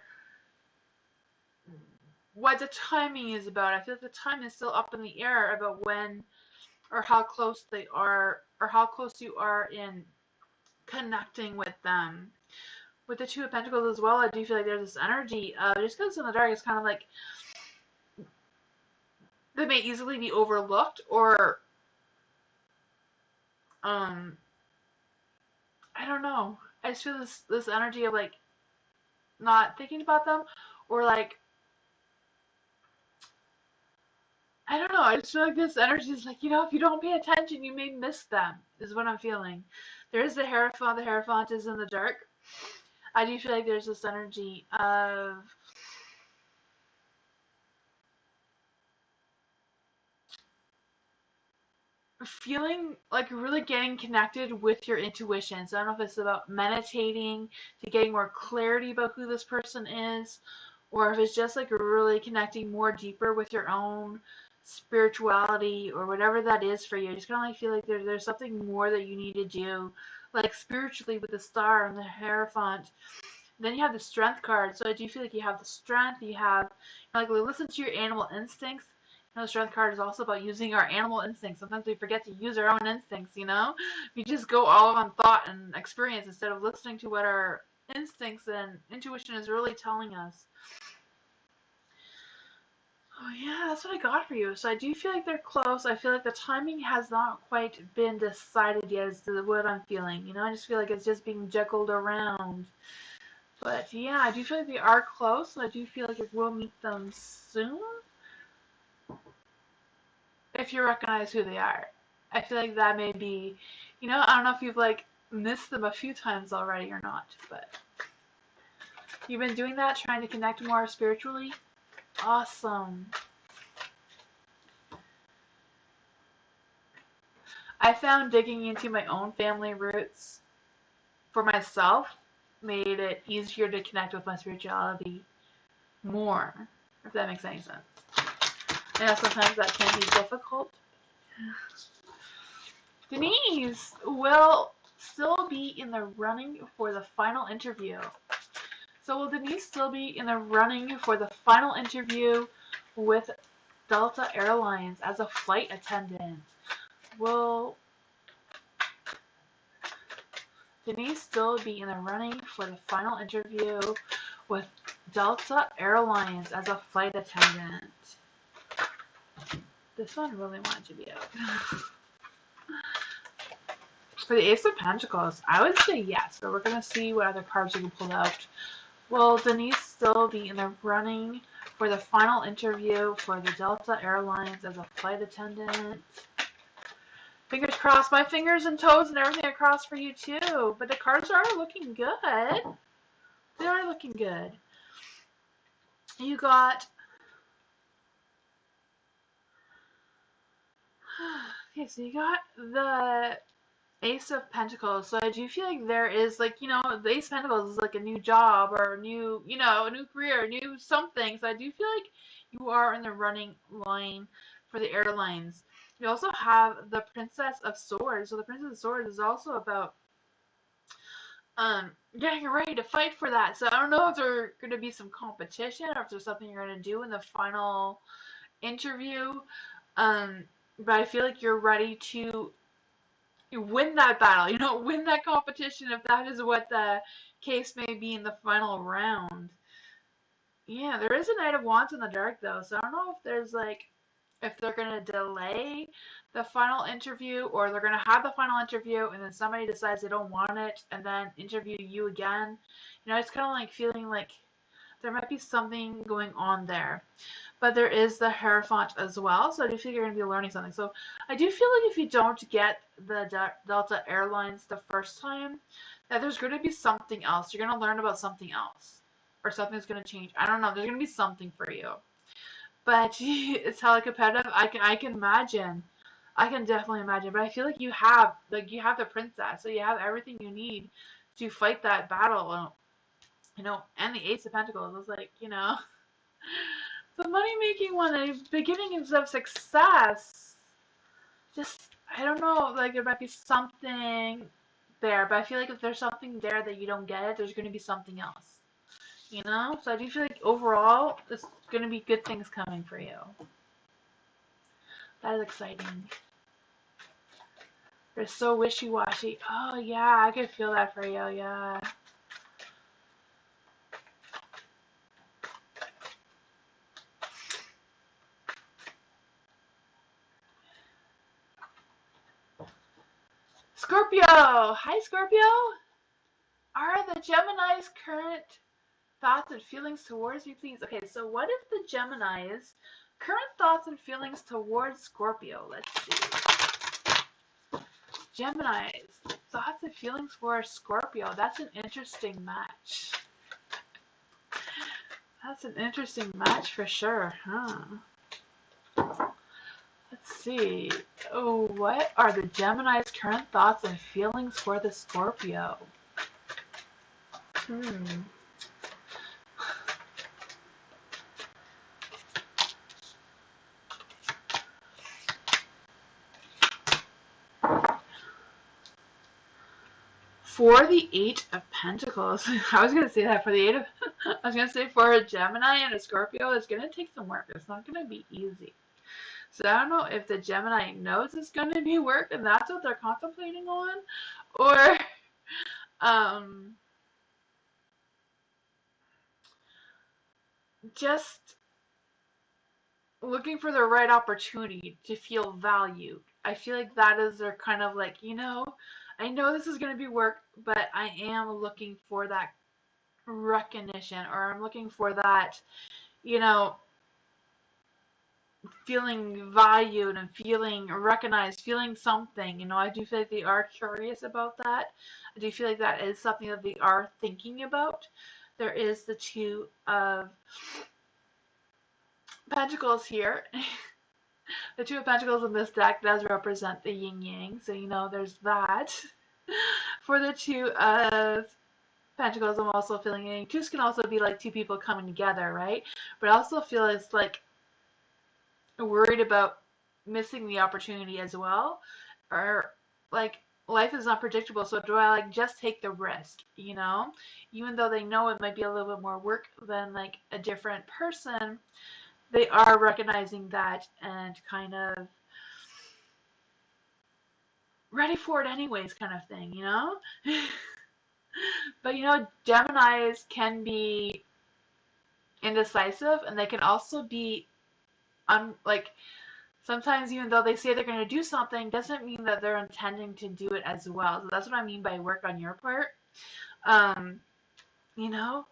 what the timing is about. I feel like the time is still up in the air about when or how close they are or how close you are in connecting with them. With the Two of Pentacles as well, I do feel like there's this energy of just because it's in the dark, it's kind of like they may easily be overlooked or I don't know. I just feel this energy of like not thinking about them or like I don't know. I just feel like this energy is like, you know, if you don't pay attention, you may miss them, is what I'm feeling. There's the Hierophant. The Hierophant is in the dark. I do feel like there's this energy of feeling like really getting connected with your intuition. So I don't know if it's about meditating to getting more clarity about who this person is, or if it's just like really connecting more deeper with your own spirituality or whatever that is for you. I just kind of like feel like there's something more that you need to do, like spiritually with the star and the Hierophant. Then you have the strength card. So I do feel like you have the strength. You have like listen to your animal instincts. You know, the strength card is also about using our animal instincts. Sometimes we forget to use our own instincts. You know, we just go all on thought and experience instead of listening to what our instincts and intuition is really telling us. Oh yeah, that's what I got for you. So I do feel like they're close. I feel like the timing has not quite been decided yet as to what I'm feeling. You know, I just feel like it's just being juggled around. But yeah, I do feel like they are close. I do feel like it will meet them soon. If you recognize who they are. I feel like that may be, you know, I don't know if you've like missed them a few times already or not, but you've been doing that, trying to connect more spiritually. Awesome. I found digging into my own family roots for myself made it easier to connect with my spirituality more, if that makes any sense. I know sometimes that can be difficult. Denise will still be in the running for the final interview. So will Denise still be in the running for the final interview with Delta Airlines as a flight attendant? Will Denise still be in the running for the final interview with Delta Airlines as a flight attendant? This one really wanted to be out. For the Ace of Pentacles, I would say yes, but we're going to see what other cards we can pull out. Will Denise still be in the running for the final interview for the Delta Airlines as a flight attendant? Fingers crossed. My fingers and toes and everything are crossed for you too. But the cards are looking good. They are looking good. You got Okay, so you got the Ace of Pentacles. So I do feel like there is like, the Ace of Pentacles is like a new job or a new, a new career, a new something. So I do feel like you are in the running line for the airlines. You also have the Princess of Swords. So the Princess of Swords is also about getting ready to fight for that. So I don't know if there's gonna be some competition or if there's something you're gonna do in the final interview. Um, but I feel like you're ready to win that battle, win that competition if that is what the case may be in the final round. Yeah, there is a Knight of Wands in the dark though, so I don't know if there's like if they're gonna delay the final interview or they're gonna have the final interview and then somebody decides they don't want it and then interview you again. It's kind of like feeling like there might be something going on there. But there is the Hierophant as well, so I do feel you're going to be learning something. So I do feel like if you don't get the Delta Airlines the first time, that there's going to be something else. You're going to learn about something else. Or something's going to change. I don't know. There's going to be something for you. But it's hella competitive. I can imagine. I can definitely imagine. But I feel like you have the princess, so you have everything you need to fight that battle. And the Ace of Pentacles. It's like, the money-making one, the beginnings of success. Just, I don't know, like there might be something there, but I feel like if there's something there that you don't get it, there's going to be something else. So I do feel like overall, there's going to be good things coming for you. That is exciting. They're so wishy-washy. Oh, yeah, I could feel that for you, yeah. Scorpio! Hi, Scorpio! Are the Gemini's current thoughts and feelings towards you, please? Okay, so what if the Gemini's current thoughts and feelings towards Scorpio? Let's see. Gemini's thoughts and feelings for Scorpio. That's an interesting match. That's an interesting match for sure, huh? Let's see. Oh, what are the Gemini's current thoughts and feelings for the Scorpio? For the Eight of Pentacles, I was going to say that for the I was going to say for a Gemini and a Scorpio, it's going to take some work. It's not going to be easy. So I don't know if the Gemini knows it's going to be work and that's what they're contemplating on, or just looking for the right opportunity to feel valued. I feel like that is their kind of like, I know this is going to be work, but I am looking for that recognition, or I'm looking for that, feeling valued and feeling recognized, feeling something. I do feel like they are curious about that. I do feel like that is something that they are thinking about. There is the Two of Pentacles here. The Two of Pentacles in this deck does represent the yin yang, so there's that. For the Two of Pentacles, I'm also feeling twos can also be like two people coming together, right? But I also feel it's like worried about missing the opportunity as well, or like life is unpredictable, so do I like just take the risk, even though they know it might be a little bit more work than like a different person, they are recognizing that and kind of ready for it anyways, kind of thing. But Geminis can be indecisive, and they can also be like sometimes even though they say they're going to do something doesn't mean that they're intending to do it as well. So that's what I mean by work on your part. You know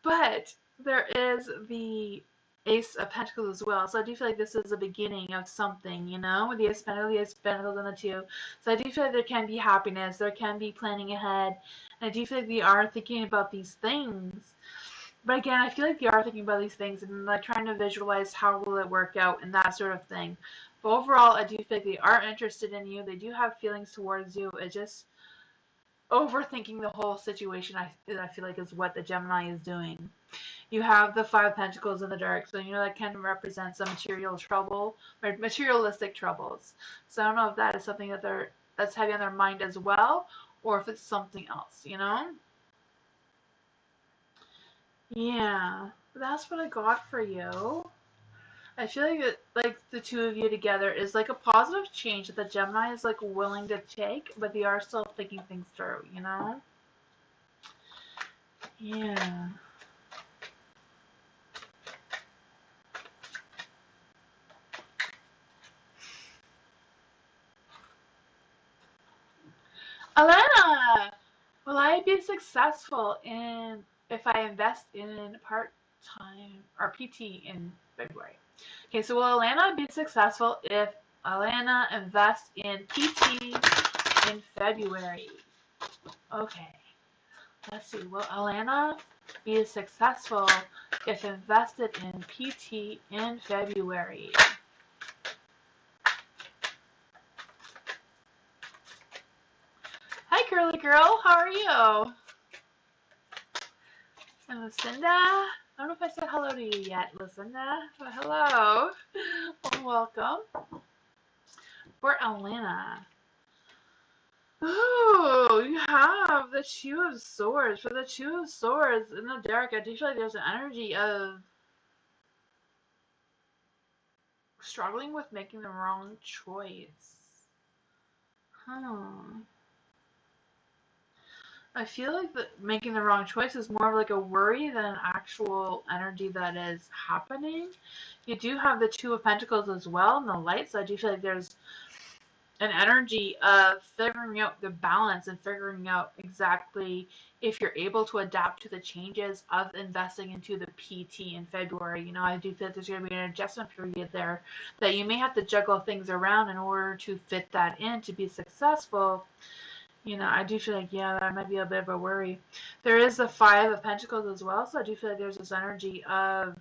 but there is the Ace of Pentacles as well, so I do feel like this is the beginning of something, with the Ace of Pentacles, the Ace of Pentacles, and the Two. So I do feel like there can be happiness, there can be planning ahead, and I do feel like we are thinking about these things. But again, I feel like they are thinking about these things and like trying to visualize how will it work out and that sort of thing. But overall, I do feel like they are interested in you. They do have feelings towards you. It just overthinking the whole situation, I feel like is what the Gemini is doing. You have the Five of Pentacles in the dark, so you know that can represent some material trouble or materialistic troubles. So I don't know if that is something that's heavy on their mind as well, or if it's something else, you know? Yeah, that's what I got for you. I feel like the two of you together is like a positive change that the Gemini is like willing to take, but they are still thinking things through, you know? Yeah. Alana, will I be successful in if I invest in part-time or PT in February? Okay, so will Alana be successful if Alana invests in PT in February? Okay, let's see. Will Alana be successful if invested in PT in February? Hi, girly girl. How are you? And Lucinda. I don't know if I said hello to you yet, Lucinda. But hello. Well, welcome. For Alana. Oh, you have the Two of Swords. For the Two of Swords in the dark, I do feel like there's an energy of struggling with making the wrong choice. Huh. I feel like making the wrong choice is more of like a worry than an actual energy that is happening. You do have the Two of Pentacles as well in the light, so I do feel like there's an energy of figuring out the balance and figuring out exactly if you're able to adapt to the changes of investing into the PT in February. You know, I do feel like there's going to be an adjustment period there that you may have to juggle things around in order to fit that in to be successful. You know, I do feel like, yeah, that might be a bit of a worry. There is the Five of Pentacles as well, so I do feel like there's this energy of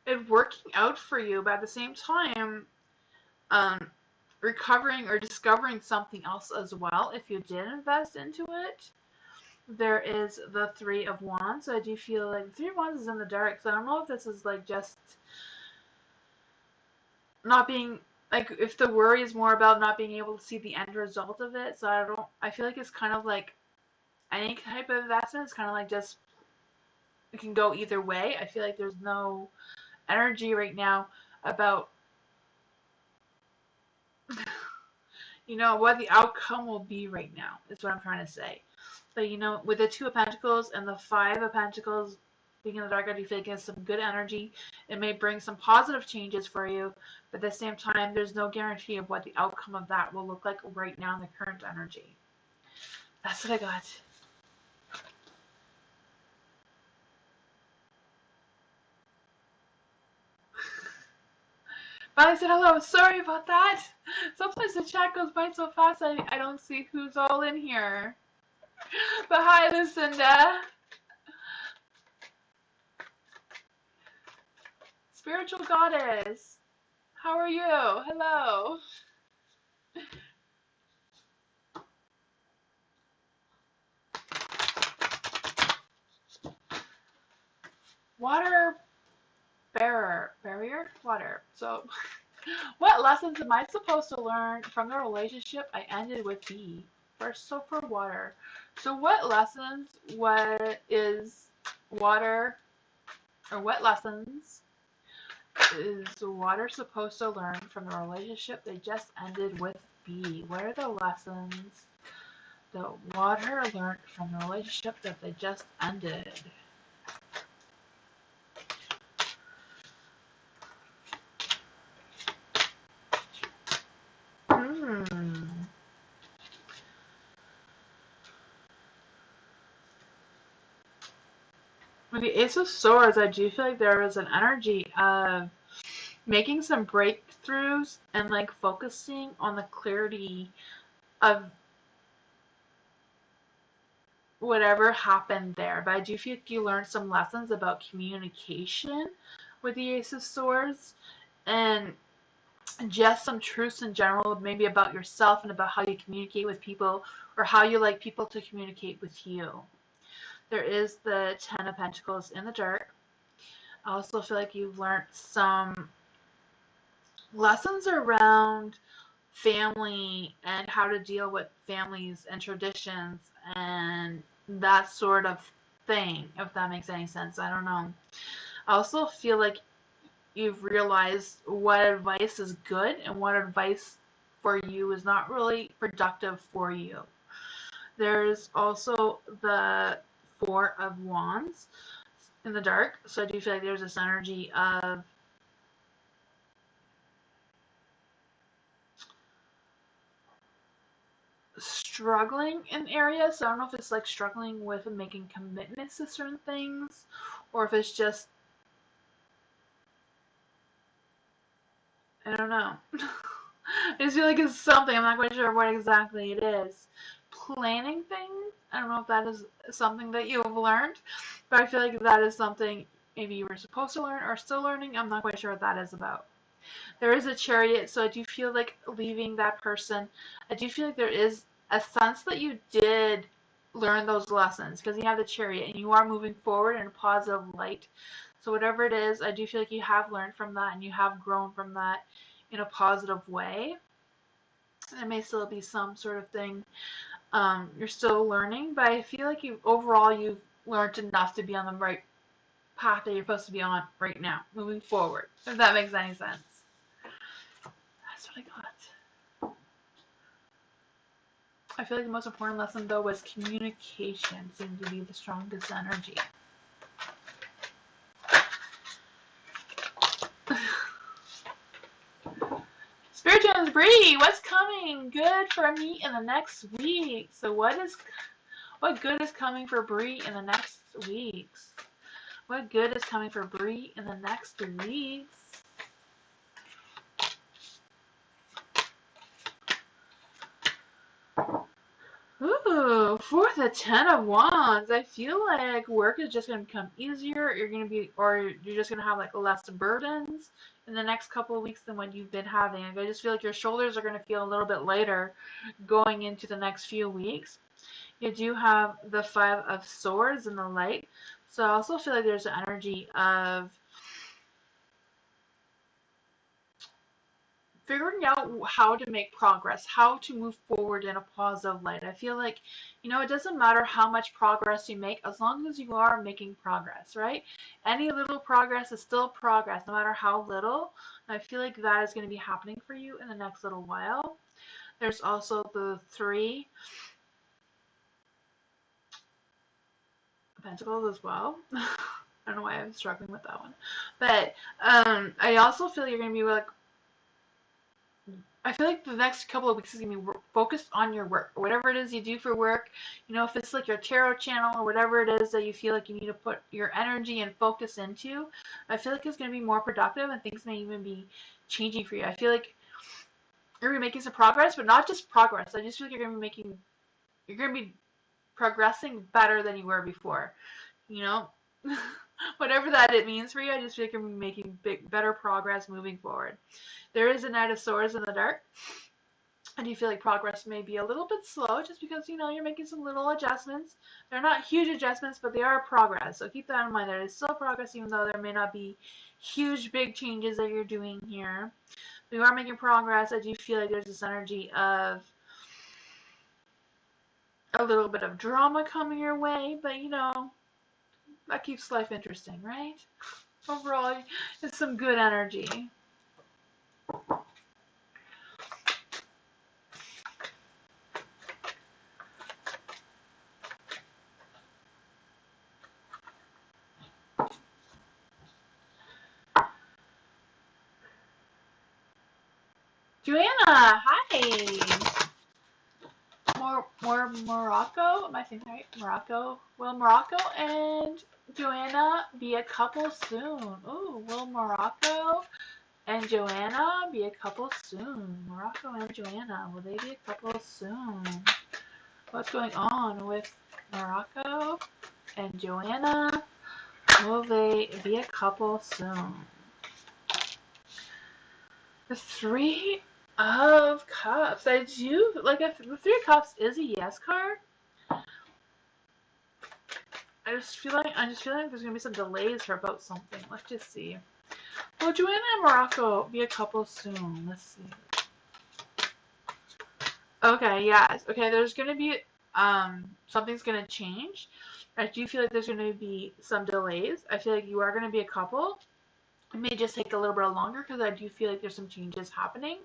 it working out for you, but at the same time, um, recovering or discovering something else as well if you did invest into it. There is the Three of Wands. So I do feel like the Three of Wands is in the dark, so I don't know if this is like just not being like if the worry is more about not being able to see the end result of it. So I feel like it's kind of like any type of investment is kind of like just it can go either way. I feel like there's no energy right now about you know what the outcome will be right now is what I'm trying to say. But you know, with the Two of Pentacles and the Five of Pentacles being in the dark, I do feel like it's some good energy. It may bring some positive changes for you, but at the same time, there's no guarantee of what the outcome of that will look like right now in the current energy. That's what I got. But I said hello. Sorry about that. Sometimes the chat goes by so fast I don't see who's all in here. But hi, Lucinda. Spiritual Goddess. How are you? Hello. Water barrier? Water. So, what lessons am I supposed to learn from the relationship I ended with B? First, so for water. So, what lessons, what is water, or what lessons is water supposed to learn from the relationship they just ended with B? What are the lessons that water learned from the relationship that they just ended? Hmm. With the Ace of Swords, I do feel like there is an energy of making some breakthroughs and like focusing on the clarity of whatever happened there. But I do feel like you learned some lessons about communication with the Ace of Swords, and just some truths in general, maybe about yourself and about how you communicate with people, or how you like people to communicate with you. There is the Ten of Pentacles in the dark. I also feel like you've learned some lessons around family and how to deal with families and traditions and that sort of thing, if that makes any sense. I don't know. I also feel like you've realized what advice is good and what advice for you is not really productive for you. There's also the Four of Wands in the dark, so I do feel like there's this energy of struggling in areas. So I don't know if it's like struggling with making commitments to certain things, or if it's just, I don't know. I just feel like it's something. I'm not quite sure what exactly it is. Planning things. I don't know if that is something that you have learned, but I feel like that is something maybe you were supposed to learn or still learning. I'm not quite sure what that is about. There is a Chariot, so I do feel like leaving that person. I do feel like there is a sense that you did learn those lessons, because you have the Chariot and you are moving forward in a positive light. So whatever it is, I do feel like you have learned from that and you have grown from that in a positive way. There may still be some sort of thing you're still learning, but I feel like overall you've learned enough to be on the right path that you're supposed to be on right now, moving forward, if that makes any sense. That's what I got. I feel like the most important lesson, though, was communication seemed to be the strongest energy. Spiritual Bree, what's coming good for me in the next week? So what good is coming for Bree in the next weeks? What good is coming for Bree in the next weeks? Ooh, for the Ten of Wands, I feel like work is just going to become easier. You're just going to have like less burdens in the next couple of weeks than what you've been having. I just feel like your shoulders are going to feel a little bit lighter going into the next few weeks. You do have the Five of Swords in the light, so I also feel like there's an energy of figuring out how to make progress, how to move forward in a positive light. I feel like, it doesn't matter how much progress you make as long as you are making progress, right? Any little progress is still progress, no matter how little. And I feel like that is going to be happening for you in the next little while. There's also the Three of Pentacles as well. I don't know why I'm struggling with that one. But I also feel you're going to be like, I feel like the next couple of weeks is going to be focused on your work, or whatever it is you do for work. If it's like your tarot channel or whatever it is that you feel like you need to put your energy and focus into, I feel like it's going to be more productive and things may even be changing for you. I feel like you're going to be making some progress, but not just progress. I just feel like you're going to be progressing better than you were before. Whatever that it means for you, I just feel like you're making better progress moving forward. There is a Knight of Swords in the dark. I do feel like progress may be a little bit slow just because, you're making some little adjustments. They're not huge adjustments, but they are progress. So keep that in mind. There is still progress, even though there may not be huge, big changes that you're doing here. We are making progress. I do feel like there's this energy of a little bit of drama coming your way, but, that keeps life interesting, right? Overall, it's some good energy. Joanna, hi. More Morocco. Am I saying that right? Morocco. Will Morocco and Joanna be a couple soon? Ooh, will Morocco and Joanna be a couple soon? Morocco and Joanna, will they be a couple soon? What's going on with Morocco and Joanna, will they be a couple soon? The Three of Cups. I do like if the Three of Cups is a yes card. I just feel like there's gonna be some delays for about something. Let's just see. Will Joanna and Morocco be a couple soon? Let's see. Okay, yes. Okay, there's gonna be something's gonna change. I do feel like there's gonna be some delays. I feel like you are gonna be a couple. It may just take a little bit longer because I do feel like there's some changes happening.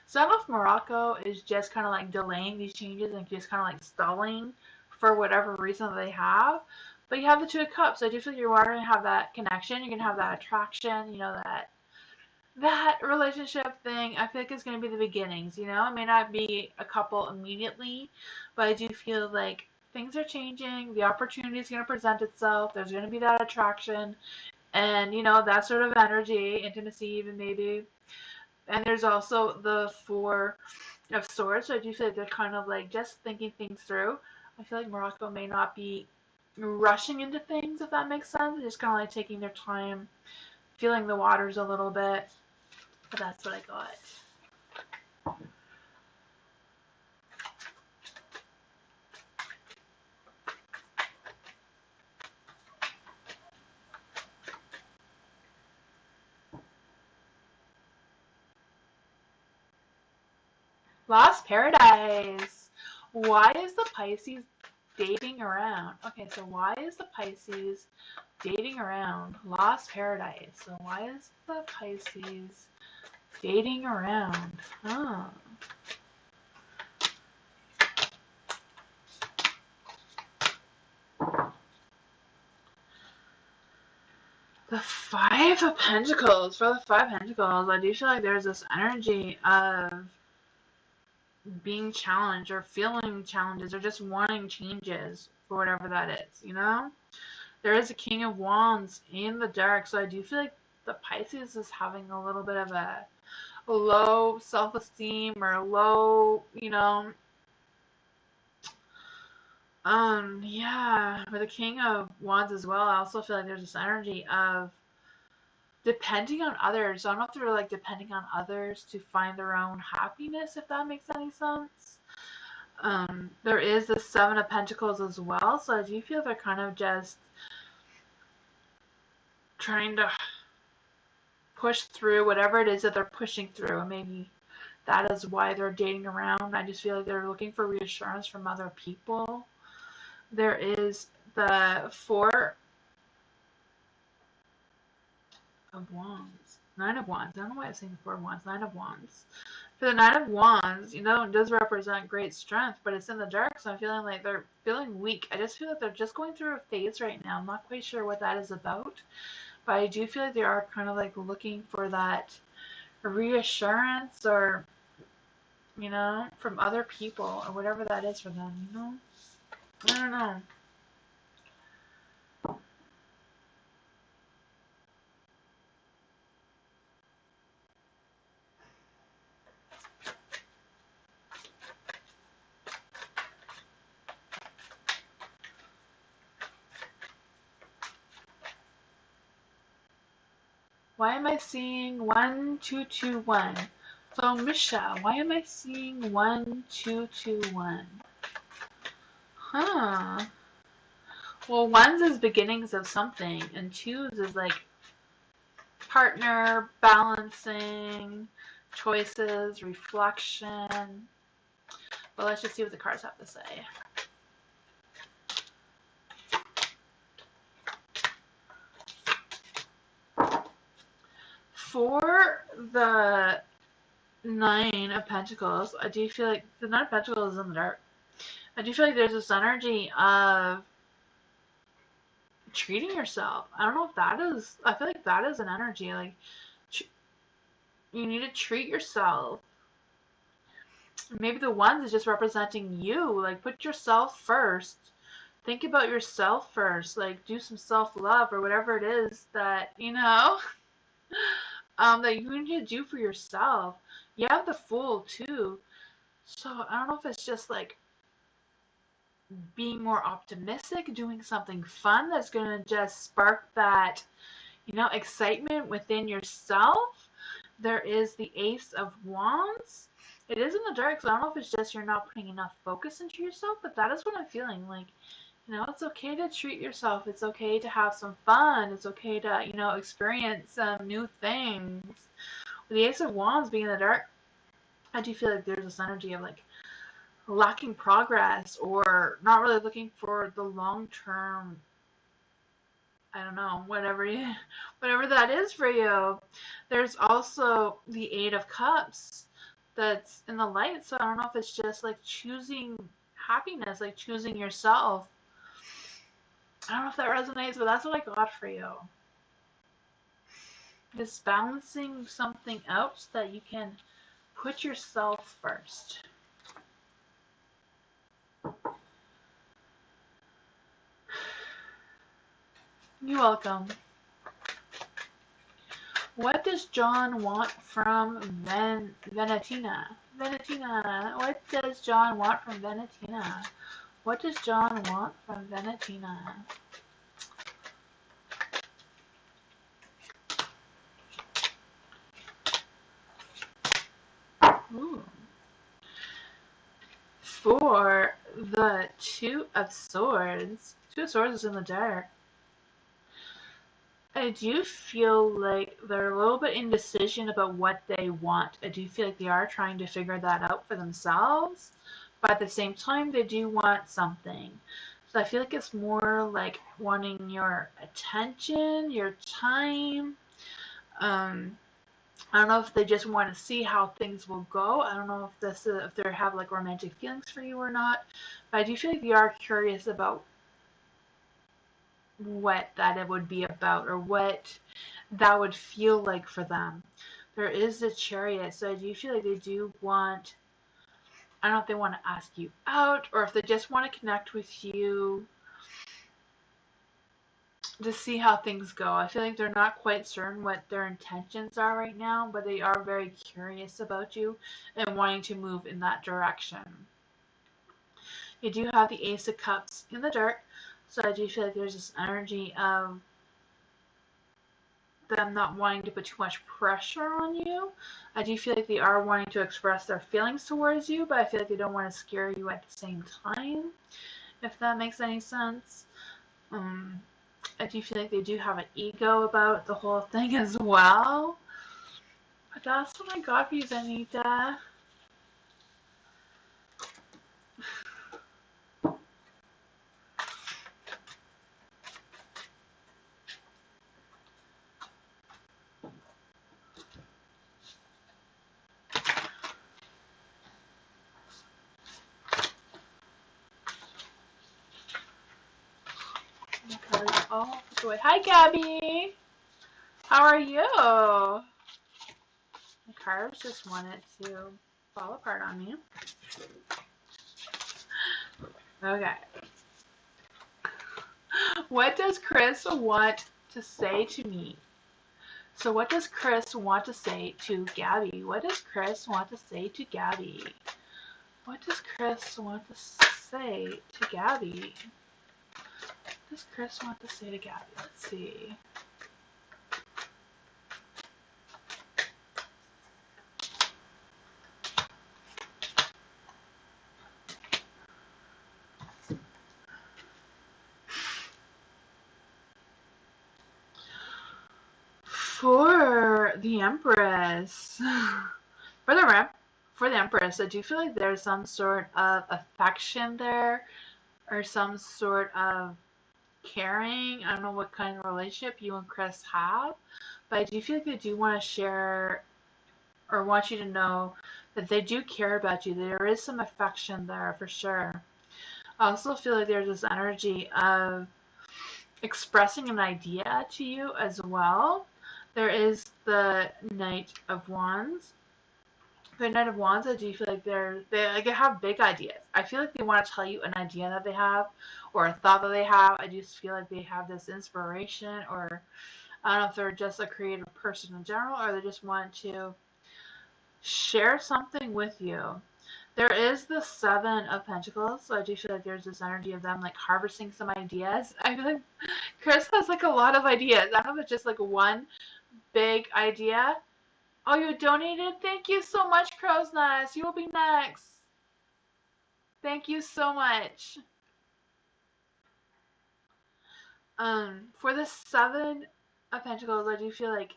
Some of Morocco is just kind of like delaying these changes and just kind of like stalling for whatever reason that they have. But you have the Two of Cups. So I do feel like you are going to have that connection. You're going to have that attraction, you know, that relationship thing. I feel like it's going to be the beginnings, you know. It may not be a couple immediately, but I do feel like things are changing. The opportunity is going to present itself. There's going to be that attraction. And, you know, that sort of energy, intimacy even maybe. And there's also the Four of Swords. So I do feel like they're kind of like just thinking things through. I feel like Morocco may not be rushing into things, if that makes sense. They're just kind of like taking their time, feeling the waters a little bit. But that's what I got. Lost Paradise. Why is the Pisces dating around? Okay, so why is the Pisces dating around? Lost Paradise. So why is the Pisces dating around? Huh. The Five of Pentacles. For the Five of Pentacles, I do feel like there's this energy of being challenged or feeling challenges or just wanting changes for whatever that is, you know? There is a King of Wands in the dark, so I do feel like the Pisces is having a little bit of a low self-esteem or a low, you know, yeah, with the King of Wands as well, I also feel like there's this energy of depending on others. So I don't know if they're like depending on others to find their own happiness, if that makes any sense. There is the Seven of Pentacles as well, so I do feel they're kind of just trying to push through whatever it is that they're pushing through, and maybe that is why they're dating around. I just feel like they're looking for reassurance from other people. There is the Four of Wands. Nine of Wands. I don't know why I'm saying the Four of Wands. Nine of Wands. For the Nine of Wands, you know, it does represent great strength, but it's in the dark, so I'm feeling like they're feeling weak. I just feel like they're just going through a phase right now. I'm not quite sure what that is about, but I do feel like they are kind of like looking for that reassurance or, you know, from other people or whatever that is for them, you know? I don't know. Why am I seeing 1221? So, Misha, why am I seeing 1221? Huh. Well, ones is beginnings of something, and twos is like partner, balancing, choices, reflection. But let's just see what the cards have to say. For the Nine of Pentacles, I do feel like the Nine of Pentacles is in the dark. I do feel like there's this energy of treating yourself. I don't know if that is, I feel like that is an energy. Like, you need to treat yourself. Maybe the ones is just representing you. Like, put yourself first. Think about yourself first. Like, do some self-love or whatever it is that, you know, that you need to do for yourself. You have the Fool, too. So, I don't know if it's just, like, being more optimistic, doing something fun that's going to just spark that, excitement within yourself. There is the Ace of Wands. It is in the dark, so I don't know if it's just you're not putting enough focus into yourself, but that is what I'm feeling. Like, it's okay to treat yourself. It's okay to have some fun. It's okay to, experience some new things. With the Ace of Wands being in the dark, I do feel like there's this energy of like lacking progress or not really looking for the long term, I don't know, whatever that is for you. There's also the Eight of Cups that's in the light, so I don't know if it's just like choosing happiness, like choosing yourself. I don't know if that resonates, but that's what I got for you. Just balancing something out so that you can put yourself first. You're welcome. What does John want from Venetina? Venetina, what does John want from Venetina? What does John want from Venetina? Ooh. For the Two of Swords. Two of Swords is in the dark. I do feel like they're a little bit indecision about what they want. I do feel like they are trying to figure that out for themselves, but at the same time, they do want something. So I feel like it's more like wanting your attention, your time. I don't know if they just want to see how things will go. I don't know if they have like romantic feelings for you or not, but I do feel like they are curious about what that it would be about or what that would feel like for them. There is the Chariot, so I do feel like they do want, I don't know if they want to ask you out or if they just want to connect with you to see how things go. I feel like they're not quite certain what their intentions are right now, but they are very curious about you and wanting to move in that direction. You do have the Ace of Cups in the dark, so I do feel like there's this energy of them not wanting to put too much pressure on you. I do feel like they are wanting to express their feelings towards you, but I feel like they don't want to scare you at the same time, if that makes any sense. I do feel like they do have an ego about the whole thing as well. But that's what I got for you, Anita. Oh, boy. Hi, Gabby. How are you? The cards just wanted to fall apart on me. Okay. What does Chris want to say to me? So what does Chris want to say to Gabby? What does Chris want to say to Gabby? What does Chris want to say to Gabby? What does Chris want to say to Gabby? Let's see. For the Empress. For the Empress, I do feel like there's some sort of affection there or some sort of caring. I don't know what kind of relationship you and Chris have, but I do feel like they do want to share or want you to know that they do care about you. There is some affection there for sure. I also feel like there's this energy of expressing an idea to you as well. There is the Knight of Wands. The Knight of Wands, I do feel like they have big ideas. I feel like they want to tell you an idea that they have or a thought that they have. I just feel like they have this inspiration, or I don't know if they're just a creative person in general or they just want to share something with you. There is the Seven of Pentacles, so I do feel like there's this energy of them like harvesting some ideas. I feel like Chris has like a lot of ideas. I don't know if it's just like one big idea. Oh, you donated? Thank you so much, Crow's Nest. You will be next. Thank you so much. For the Seven of Pentacles, I do feel like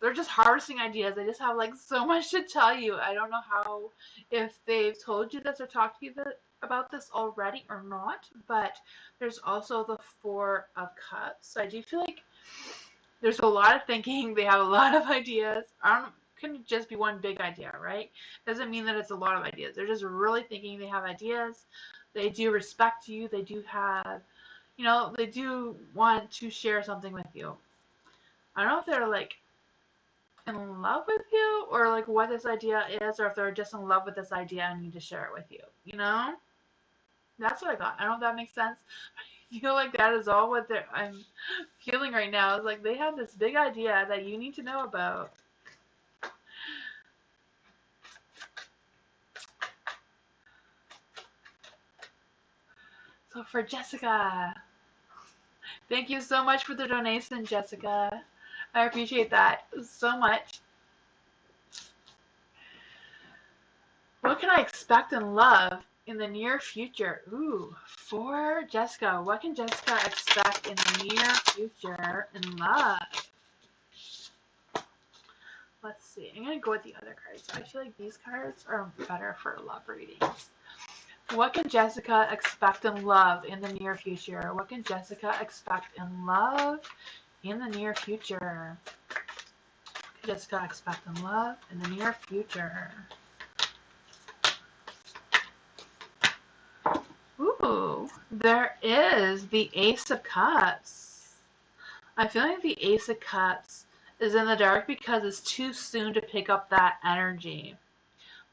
they're just harvesting ideas. They just have like so much to tell you. I don't know how, if they've told you this or talked to you about this already or not, but there's also the Four of Cups. So I do feel like there's a lot of thinking. They have a lot of ideas. I don't couldn't just be one big idea, right? Doesn't mean that it's a lot of ideas. They're just really thinking. They have ideas. They do respect you. They do have, they do want to share something with you. I don't know if they're like in love with you or like what this idea is, or if they're just in love with this idea and need to share it with you. That's what I got. I don't know if that makes sense. I feel like that is all what I'm feeling right now. It's like they have this big idea that you need to know about. So for Jessica, thank you so much for the donation, Jessica. I appreciate that so much. What can I expect in love in the near future? Ooh, for Jessica, what can Jessica expect in the near future in love? Let's see. I'm going to go with the other cards. I feel like these cards are better for love readings. What can Jessica expect in love in the near future? What can Jessica expect in love in the near future? What can Jessica expect in love in the near future? Ooh, there is the Ace of Cups. I feel like the Ace of Cups is in the dark because it's too soon to pick up that energy.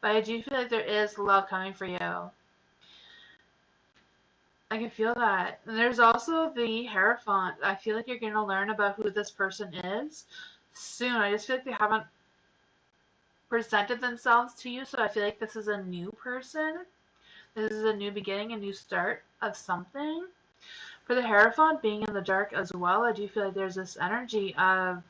But I do feel like there is love coming for you. I can feel that. And there's also the Hierophant. I feel like you're going to learn about who this person is soon. I just feel like they haven't presented themselves to you, so I feel like this is a new person. This is a new beginning, a new start of something. For the Hierophant being in the dark as well, I do feel like there's this energy of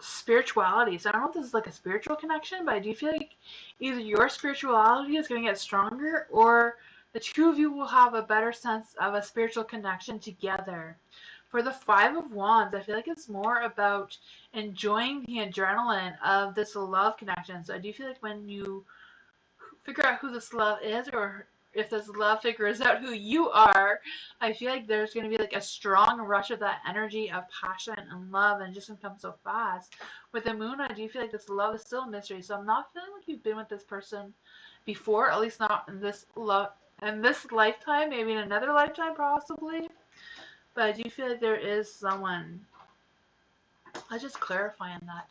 spirituality. So I don't know if this is like a spiritual connection, but I do feel like either your spirituality is going to get stronger or the two of you will have a better sense of a spiritual connection together. For the Five of Wands, I feel like it's more about enjoying the adrenaline of this love connection. So I do feel like when you figure out who this love is, or if this love figures out who you are, I feel like there's going to be like a strong rush of that energy of passion and love, and it just going to come so fast. With the Moon, I do feel like this love is still a mystery, so I'm not feeling like you've been with this person before, at least not in this lifetime, maybe in another lifetime possibly. But I do feel like there is someone. Let's just clarify on that.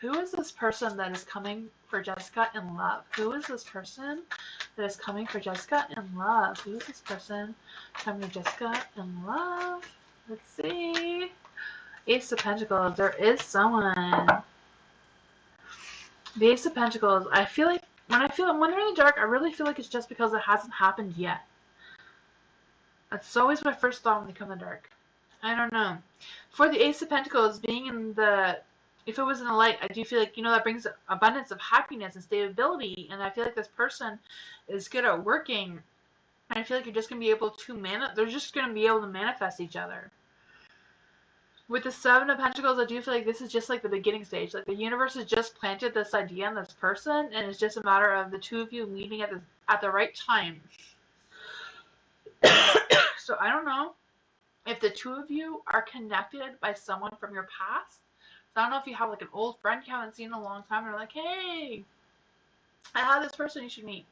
Who is this person that is coming for Jessica in love? Who is this person that is coming for Jessica in love? Who is this person coming for Jessica in love? Let's see. Ace of Pentacles. There is someone. The Ace of Pentacles. I feel like when they're in the dark, I really feel like it's just because it hasn't happened yet. That's always my first thought when they come in the dark. I don't know. For the Ace of Pentacles being in the, if it was in the light, I do feel like, that brings abundance of happiness and stability. And I feel like this person is good at working. And I feel like you're just going to be able to they're just going to be able to manifest each other. With the Seven of Pentacles, I do feel like this is just like the beginning stage. Like the universe has just planted this idea in this person, and it's just a matter of the two of you meeting at the right time. So I don't know if the two of you are connected by someone from your past. So I don't know if you have like an old friend you haven't seen in a long time and they're like, hey, I have this person you should meet,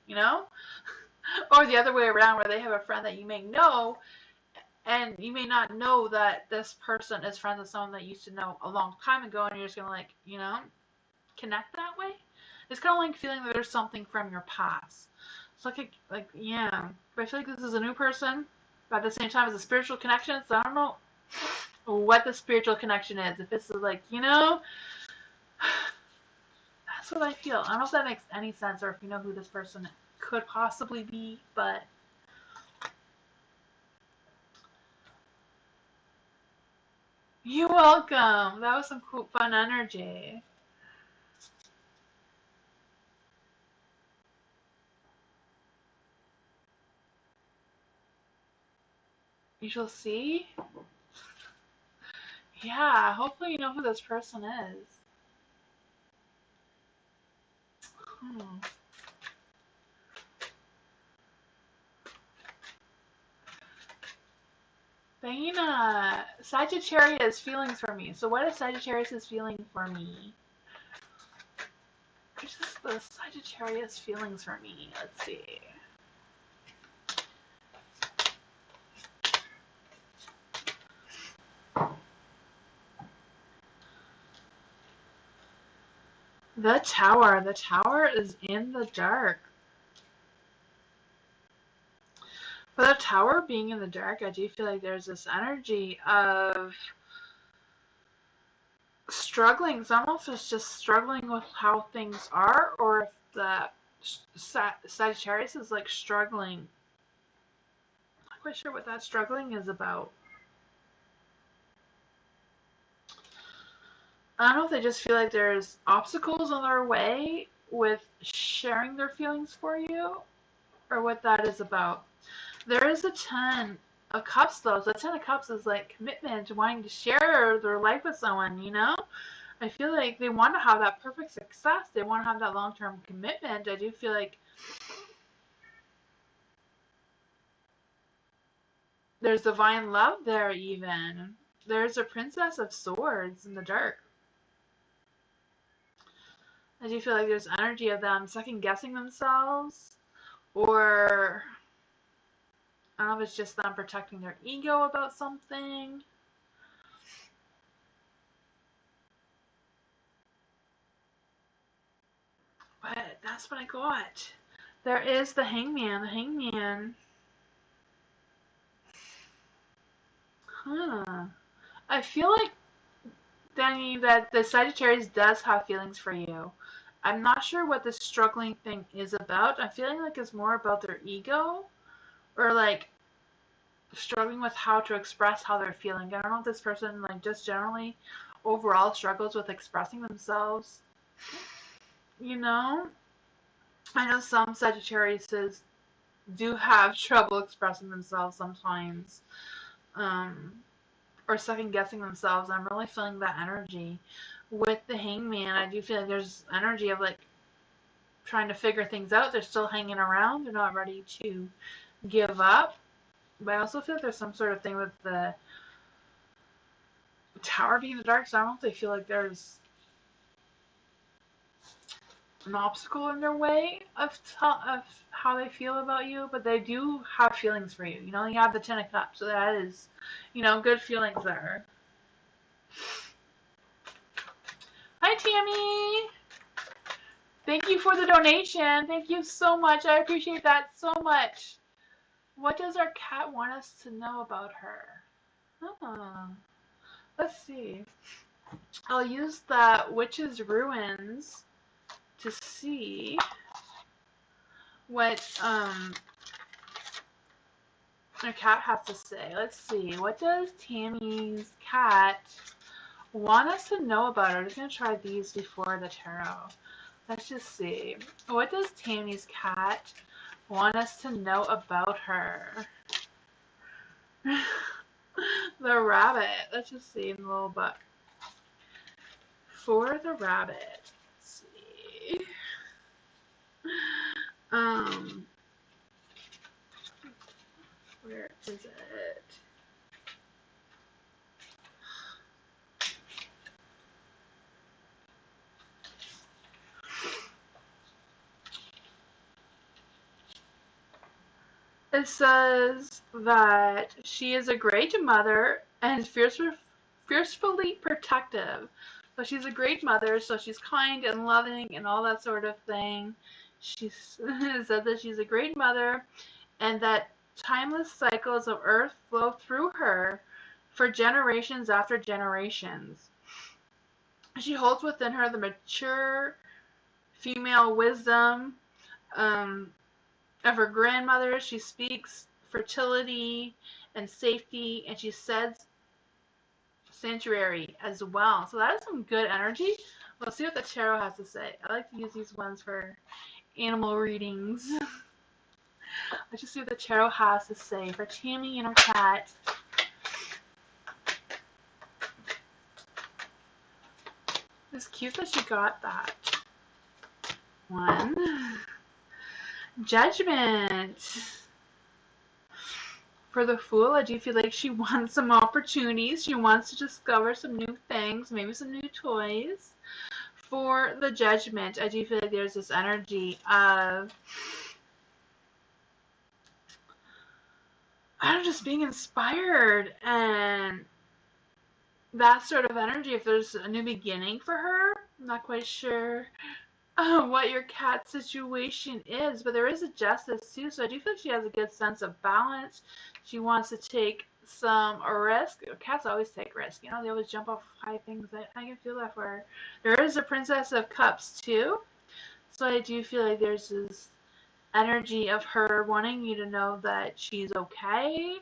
Or the other way around, where they have a friend that you may know and you may not know that this person is friends with someone that you used to know a long time ago, and you're just going to connect that way. It's kind of like feeling that there's something from your past. It's yeah. But I feel like this is a new person, but at the same time it's a spiritual connection, so I don't know. what the spiritual connection is. If it's like, that's what I feel. I don't know if that makes any sense or if you know who this person could possibly be, but you're welcome. That was some cool, fun energy. You shall see. Yeah, hopefully you know who this person is. Hmm. Dana, Sagittarius feelings for me. So what is Sagittarius feeling for me? What's just the Sagittarius feelings for me? Let's see. The Tower. The Tower is in the dark. For the Tower being in the dark, I do feel like there's this energy of struggling. So I don't know if it's just struggling with how things are or if the Sagittarius is like struggling. I'm not quite sure what that struggling is about. I don't know if they just feel like there's obstacles on their way with sharing their feelings for you or what that is about. There is a 10 of Cups though. So the 10 of Cups is like commitment, wanting to share their life with someone, I feel like they want to have that perfect success. They want to have that long-term commitment. I do feel like there's divine love there even. There's a Princess of Swords in the dark. I do feel like there's energy of them second guessing themselves, or I don't know if it's just them protecting their ego about something. But that's what I got. There is the Hangman. The Hangman. Huh. I feel like, Danny, that the Sagittarius does have feelings for you. I'm not sure what this struggling thing is about. I'm feeling like it's more about their ego or like struggling with how to express how they're feeling. I don't know if this person like just generally overall struggles with expressing themselves. You know? I know some Sagittariuses do have trouble expressing themselves sometimes. Um, or second guessing themselves. I'm really feeling that energy. With the Hangman, I do feel like there's energy of like trying to figure things out. They're still hanging around. They're not ready to give up. But I also feel like there's some sort of thing with the Tower being in the dark. So I don't know if they feel like there's an obstacle in their way of how they feel about you, but they do have feelings for you. You have the 10 of Cups, so that is, good feelings there. Hi, Tammy! Thank you for the donation. Thank you so much. I appreciate that so much. What does our cat want us to know about her? Oh, let's see. I'll use the Witch's Ruins to see what our cat has to say. Let's see. What does Tammy's cat want us to know about her? I'm just going to try these before the tarot. Let's just see. What does Tammy's cat want us to know about her? The rabbit. Let's just see in the little book. For the rabbit. Let's see. Where is it? It says that she is a great mother and fiercely protective. So she's a great mother, so she's kind and loving and all that sort of thing. She said that she's a great mother and that timeless cycles of earth flow through her, for generations after generations. She holds within her the mature female wisdom of her grandmother. She speaks fertility and safety, and she says sanctuary as well. So that is some good energy. Let's see what the tarot has to say. I like to use these ones for animal readings. Let's just see what the tarot has to say for Tammy and her cat. It's cute that she got that. One. Judgment. For the Fool, I do feel like she wants some opportunities. She wants to discover some new things, maybe some new toys. For the Judgment, I do feel like there's this energy of, I don't know, just being inspired and that sort of energy. If there's a new beginning for her, I'm not quite sure what your cat situation is, but there is a justice too, so I do feel like she has a good sense of balance. She wants to take some risk. Cats always take risk, you know, they always jump off high things. I can feel that for her. There is a Princess of Cups too, so I do feel like there's this energy of her wanting you to know that she's okay.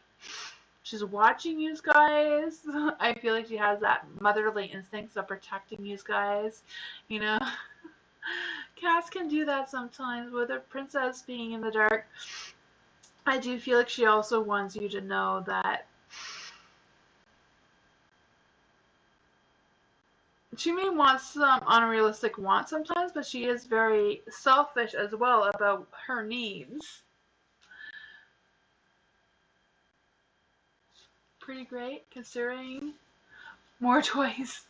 She's watching you guys. I feel like she has that motherly instincts of protecting you guys, you know. Cats can do that sometimes with a princess being in the dark. I do feel like she also wants you to know that she may want some unrealistic wants sometimes, but she is very selfish as well about her needs. Pretty great considering more toys.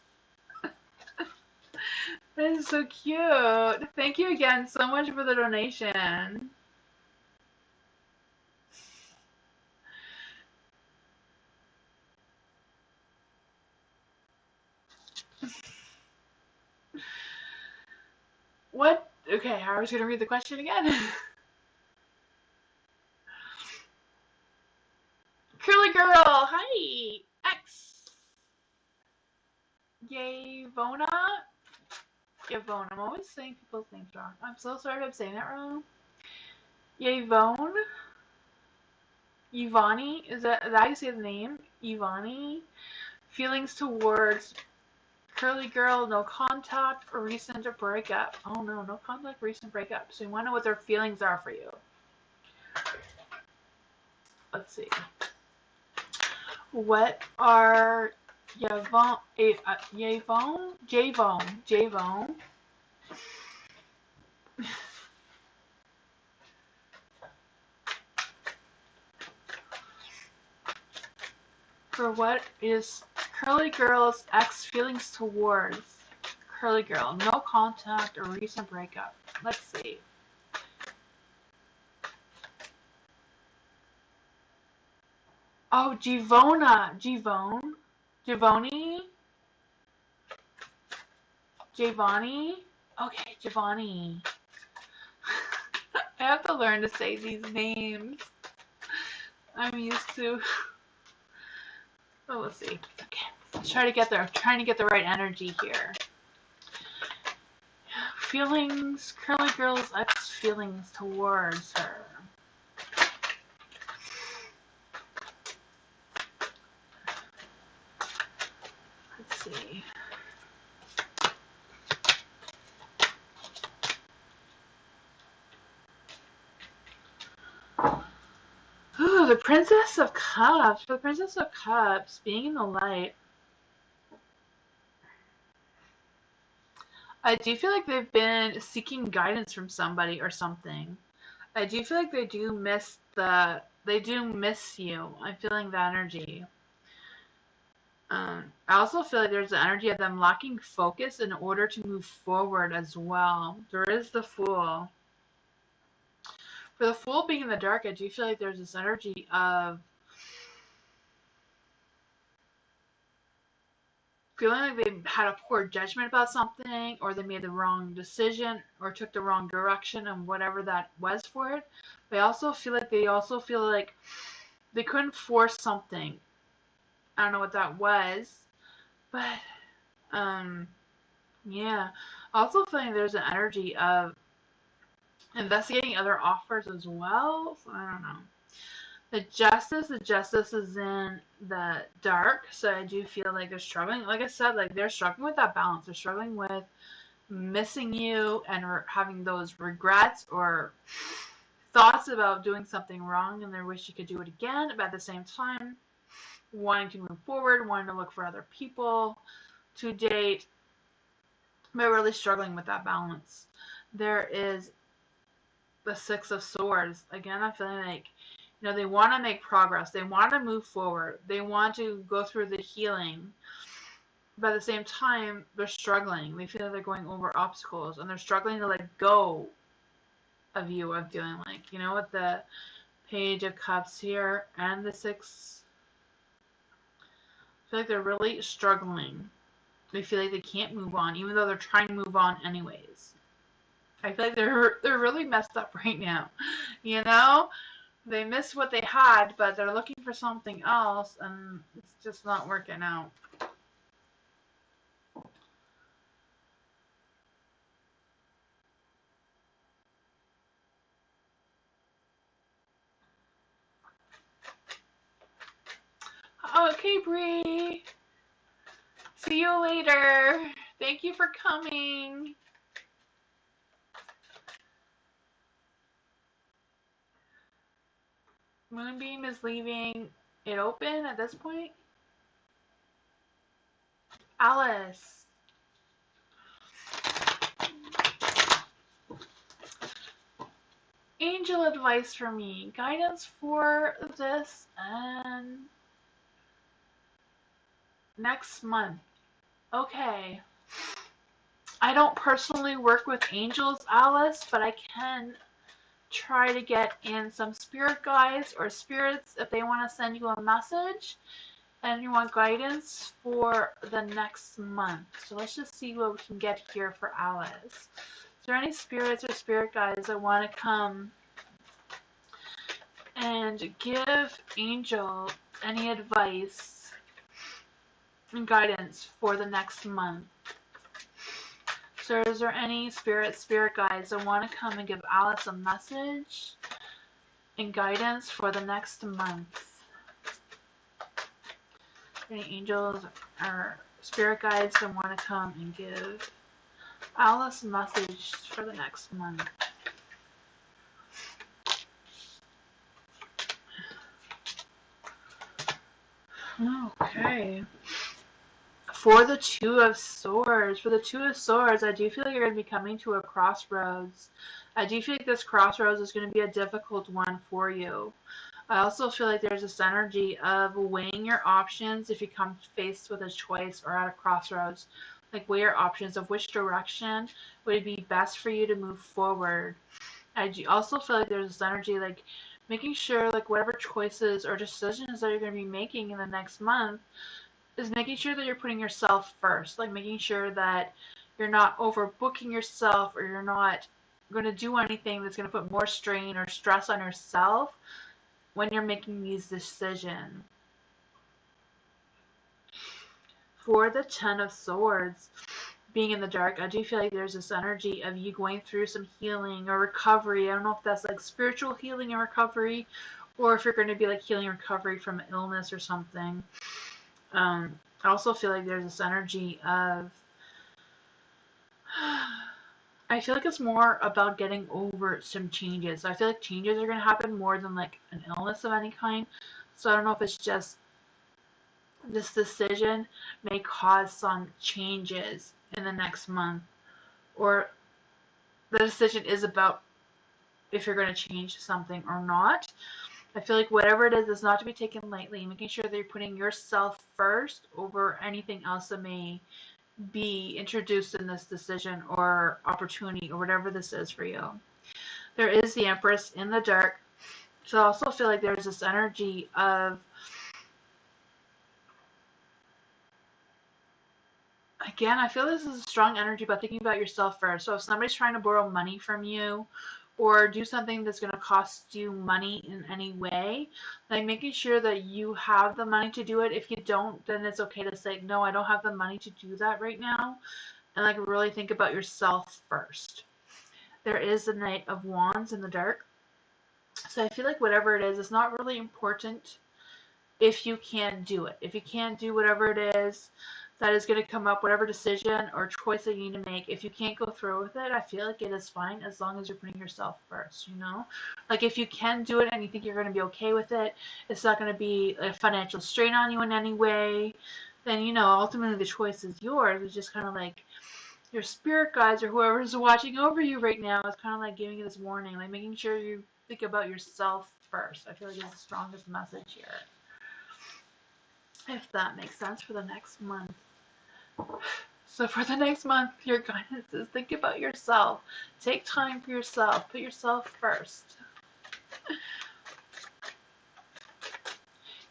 That is so cute. Thank you again so much for the donation. What? Okay, I was going to read the question again. Curly Girl, hi! X. Yavona? Yvonne. I'm always saying people's names wrong. I'm so sorry if I'm saying that wrong. Yvonne? Yvonne? Is that how you say the name? Yvonne? Feelings towards Curly Girl, no contact, or recent breakup. Oh no, no contact, recent breakup. So you want to know what their feelings are for you. Let's see. What are Javon, for what is Curly Girl's ex feelings towards Curly Girl? No contact or recent breakup. Let's see. Oh, Givona. Giovanni? Okay, Giovanni. I have to learn to say these names. I'm used to. Oh, let's see. Okay, let's try to get there. I'm trying to get the right energy here. Feelings, Curly Girl's ex feelings towards her. Let's see. Ooh, the Princess of Cups. For the Princess of Cups, being in the light, I do feel like they've been seeking guidance from somebody or something. I do feel like they do miss you. I'm feeling the energy. I also feel like there's the energy of them lacking focus in order to move forward as well. There is the Fool. For the Fool being in the dark, I do feel like there's this energy of feeling like they had a poor judgment about something, or they made the wrong decision, or took the wrong direction, and whatever that was for it. But I also feel like they couldn't force something. I don't know what that was, but yeah. Also feeling there's an energy of investigating other offers as well. So I don't know. The justice is in the dark, so I do feel like they're struggling. Like I said, like they're struggling with that balance. They're struggling with missing you and having those regrets or thoughts about doing something wrong and they wish you could do it again, but at the same time wanting to move forward, wanting to look for other people to date, but really struggling with that balance. There is the Six of Swords. Again, I'm feeling like, they want to make progress. They want to move forward. They want to go through the healing. But at the same time, they're struggling. They feel like they're going over obstacles and they're struggling to let go of you. I'm feeling like, with the Page of Cups here and the Six. I feel like they're really struggling. They feel like they can't move on, even though they're trying to move on anyways. I feel like they're really messed up right now. They miss what they had, but they're looking for something else, and it's just not working out. Okay, Bree. See you later. Thank you for coming. Moonbeam is leaving it open at this point. Alice. Angel advice for me. Guidance for this and next month. Okay. I don't personally work with angels, Alice, but I can try to get in some spirit guides or spirits if they want to send you a message and you want guidance for the next month. So let's just see what we can get here for Alice. Is there any spirits or spirit guides that want to come and give Angel any advice and guidance for the next month? So is there any spirit guides that want to come and give Alice a message and guidance for the next month? Any angels or spirit guides that want to come and give Alice a message for the next month? Okay. For the Two of Swords, I do feel like you're going to be coming to a crossroads. I do feel like this crossroads is going to be a difficult one for you. I also feel like there's this energy of weighing your options if you come faced with a choice or at a crossroads. Like weigh your options of which direction would be best for you to move forward. I also feel like there's this energy like making sure like whatever choices or decisions that you're going to be making in the next month is making sure that you're putting yourself first, like making sure that you're not overbooking yourself or you're not going to do anything that's going to put more strain or stress on yourself when you're making these decisions. For the Ten of Swords, being in the dark, I do feel like there's this energy of you going through some healing or recovery. I don't know if that's like spiritual healing and recovery or if you're going to be like healing and recovery from illness or something. I also feel like there's this energy of I feel like it's more about getting over some changes. I feel like changes are going to happen more than like an illness of any kind. So I don't know if it's just this decision may cause some changes in the next month, or the decision is about if you're going to change something or not. I feel like whatever it is not to be taken lightly, making sure that you're putting yourself first over anything else that may be introduced in this decision or opportunity or whatever this is for you. There is the Empress in the dark. So I also feel like there's this energy of again, I feel this is a strong energy about thinking about yourself first. So if somebody's trying to borrow money from you or do something that's going to cost you money in any way, like making sure that you have the money to do it. If you don't, then it's okay to say, no, I don't have the money to do that right now. And like really think about yourself first. There is the Knight of Wands in the dark. So I feel like whatever it is, it's not really important if you can't do it. If you can't do whatever it is that is going to come up, whatever decision or choice that you need to make, if you can't go through with it, I feel like it is fine as long as you're putting yourself first, you know? Like if you can do it and you think you're going to be okay with it, it's not going to be a financial strain on you in any way, then, you know, ultimately the choice is yours. It's just kind of like your spirit guides or whoever's watching over you right now is kind of like giving you this warning, like making sure you think about yourself first. I feel like it's the strongest message here. If that makes sense for the next month. So for the next month, your guidance is think about yourself. Take time for yourself. Put yourself first.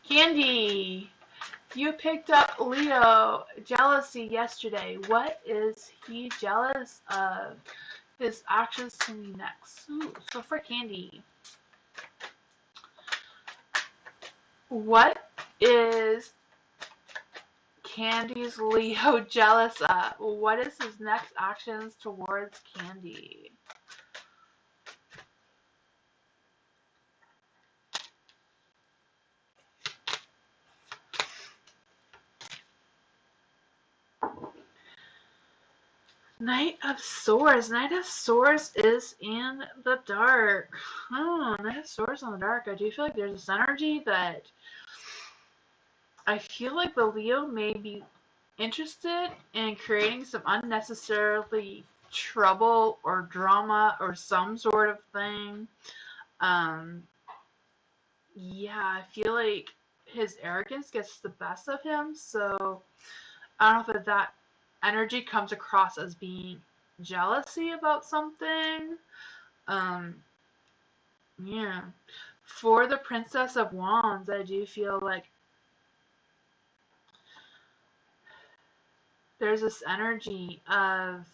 Candy, you picked up Leo, jealousy yesterday. What is he jealous of? His actions to me next. Ooh, so for Candy, what is Candy's Leo jealous of? What is his next actions towards Candy? Knight of Swords. Knight of Swords is in the dark. Oh, Knight of Swords in the dark. I do feel like there's this energy that I feel like the Leo may be interested in creating some unnecessarily trouble or drama or some sort of thing. Yeah, I feel like his arrogance gets the best of him, so I don't know if that energy comes across as being jealousy about something. Um, yeah. For the Princess of Wands, I do feel like there's this energy of,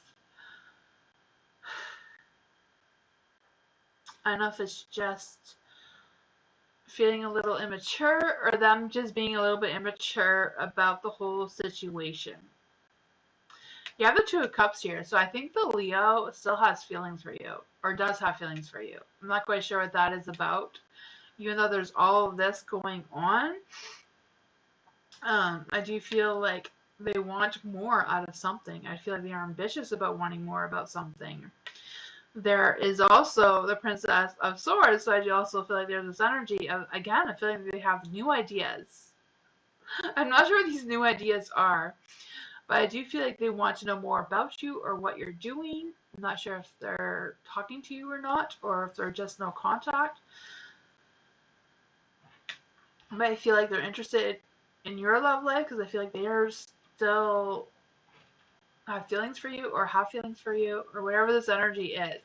I don't know if it's just feeling a little immature or them just being a little bit immature about the whole situation. You have the Two of Cups here, so I think the Leo still has feelings for you, or does have feelings for you. I'm not quite sure what that is about. Even though there's all of this going on, I do feel like they want more out of something. I feel like they are ambitious about wanting more about something. There is also the Princess of Swords, so I do also feel like there's this energy of, again, I feel like they have new ideas. I'm not sure what these new ideas are, but I do feel like they want to know more about you or what you're doing. I'm not sure if they're talking to you or not, or if they're just no contact. But I feel like they're interested in your love life because I feel like they are still have feelings for you or have feelings for you or whatever this energy is.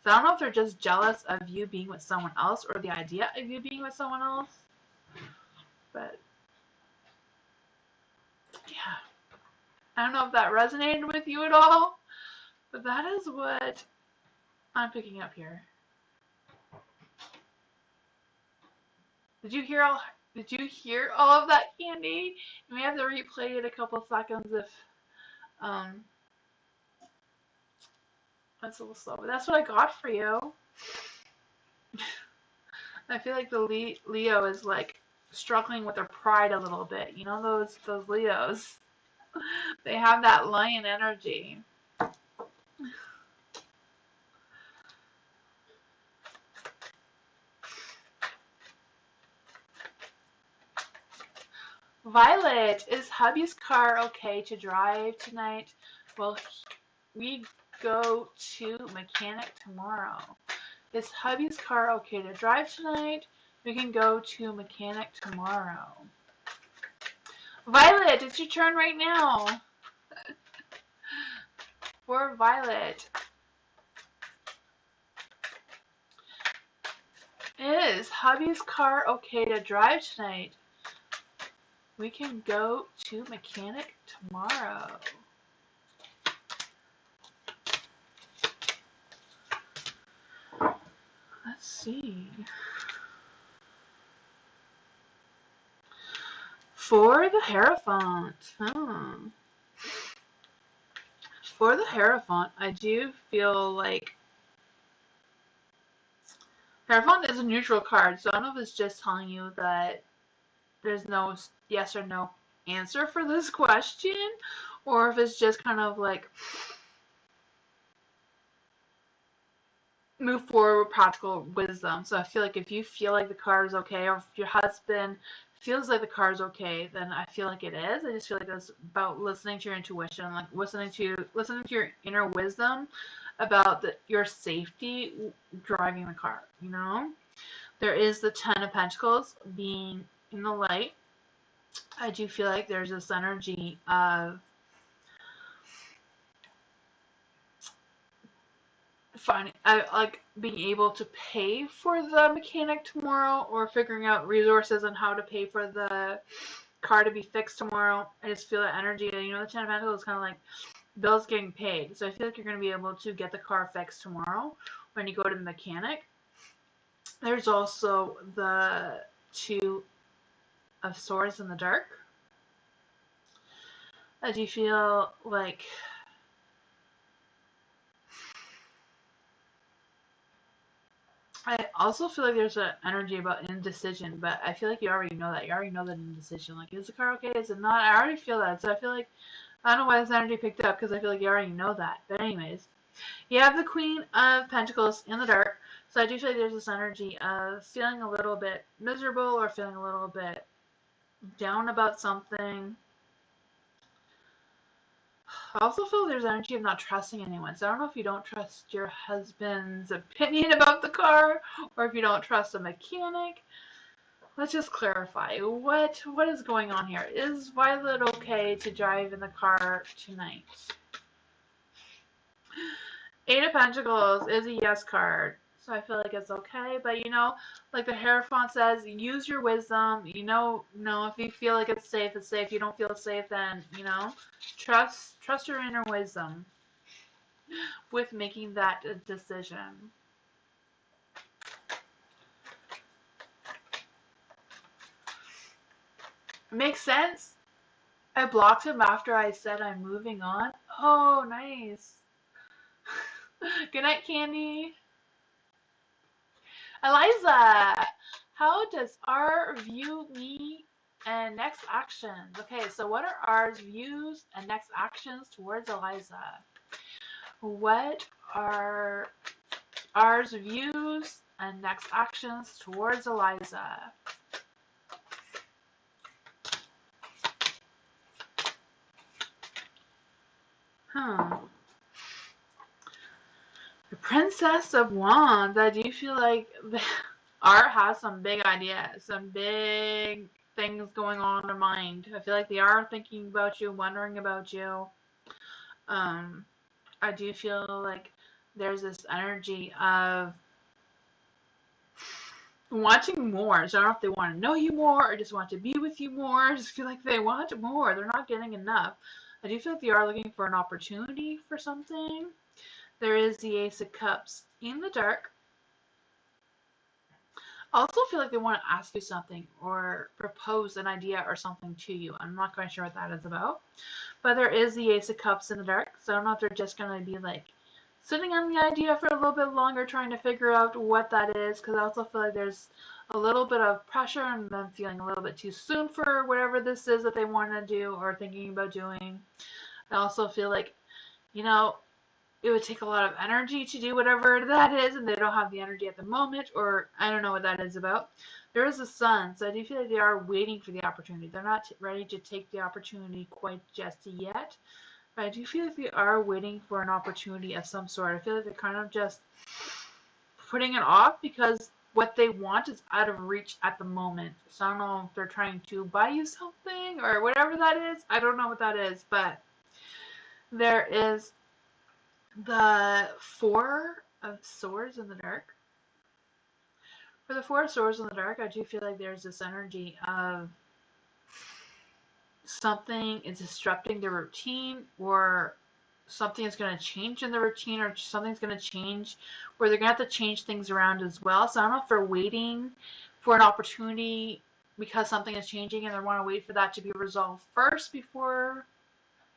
So I don't know if they're just jealous of you being with someone else or the idea of you being with someone else. But yeah, I don't know if that resonated with you at all, but that is what I'm picking up here. Did you hear all? Did you hear all of that, Candy? You may have to replay it a couple seconds if that's a little slow. But that's what I got for you. I feel like the Leo is like struggling with their pride a little bit. You know those Leos. They have that lion energy. Violet, is hubby's car okay to drive tonight? Well, we go to mechanic tomorrow. Is hubby's car okay to drive tonight? We can go to mechanic tomorrow. Violet, it's your turn right now. For Violet. Is hubby's car okay to drive tonight? We can go to mechanic tomorrow. Let's see. For the Hierophant. For the Hierophant, I do feel like Hierophant is a neutral card, so I don't know if it's just telling you that there's no yes or no answer for this question, or if it's just kind of like move forward with practical wisdom. So I feel like if you feel like the card is okay, or if your husband feels like the card is okay, then I feel like it is. I just feel like it's about listening to your intuition, like listening to your inner wisdom about your safety driving the car. You know, there is the Ten of Pentacles being in the light. I do feel like there's this energy of like being able to pay for the mechanic tomorrow, or figuring out resources on how to pay for the car to be fixed tomorrow. I just feel that energy. You know, the Ten of Pentacles is kind of like bills getting paid. So I feel like you're going to be able to get the car fixed tomorrow when you go to the mechanic. There's also the Two of Swords in the dark. I do feel like I also feel like there's an energy about indecision, but I feel like you already know that. You already know that indecision. Like, is the car okay? Is it not? I already feel that. So I feel like, I don't know why this energy picked up, because I feel like you already know that. But anyways, you have the Queen of Pentacles in the dark. So I do feel like there's this energy of feeling a little bit miserable, or feeling a little bit down about something. I also feel there's energy of not trusting anyone. So I don't know if you don't trust your husband's opinion about the car, or if you don't trust a mechanic. Let's just clarify. What is going on here? Is Violet okay to drive in the car tonight? Eight of Pentacles is a yes card. So I feel like it's okay. But you know, like the Hierophant says, use your wisdom. You know, if you feel like it's safe, it's safe. If you don't feel safe, then, you know, trust your inner wisdom with making that decision. Makes sense? I blocked him after I said I'm moving on. Oh, nice. Good night, Candy. Eliza, how does R view me and next actions? Okay, so what are R's views and next actions towards Eliza? What are R's views and next actions towards Eliza? The Princess of Wands. I do feel like R has some big ideas, some big things going on in their mind. I feel like they are thinking about you, wondering about you. I do feel like there's this energy of wanting more. So I don't know if they want to know you more or just want to be with you more. I just feel like they want more. They're not getting enough. I do feel like they are looking for an opportunity for something. There is the Ace of Cups in the dark. I also feel like they want to ask you something or propose an idea or something to you. I'm not quite sure what that is about. But there is the Ace of Cups in the dark. So I don't know if they're just going to be like sitting on the idea for a little bit longer, trying to figure out what that is. Because I also feel like there's a little bit of pressure and them feeling a little bit too soon for whatever this is that they want to do or thinking about doing. I also feel like, you know, it would take a lot of energy to do whatever that is, and they don't have the energy at the moment, or I don't know what that is about. There is a Sun, so I do feel like they are waiting for the opportunity. They're not ready to take the opportunity quite just yet, but I do feel like they are waiting for an opportunity of some sort. I feel like they're kind of just putting it off because what they want is out of reach at the moment. So I don't know if they're trying to buy you something or whatever that is. I don't know what that is, but there is the Four of Swords in the dark. For the Four of Swords in the dark, I do feel like there's this energy of something is disrupting the routine, or something is going to change in the routine, or something's going to change where they're going to have to change things around as well. So I don't know if they're waiting for an opportunity because something is changing and they want to wait for that to be resolved first before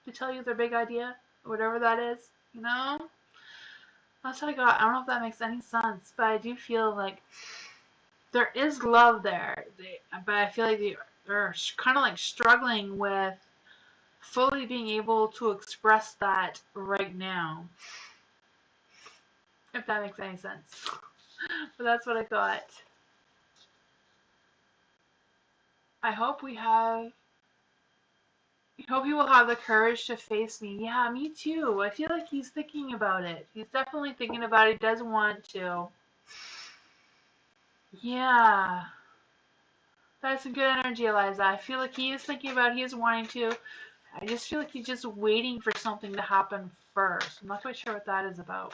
to tell you their big idea, whatever that is, you know? That's what I got. I don't know if that makes any sense, but I do feel like there is love there. But I feel like they're kind of like struggling with fully being able to express that right now, if that makes any sense. But that's what I got. I hope we have. I hope he will have the courage to face me. Yeah, me too. I feel like he's thinking about it. He's definitely thinking about it. He doesn't want to. Yeah. That's some good energy, Eliza. I feel like he is thinking about it. He is wanting to. I just feel like he's just waiting for something to happen first. I'm not quite sure what that is about.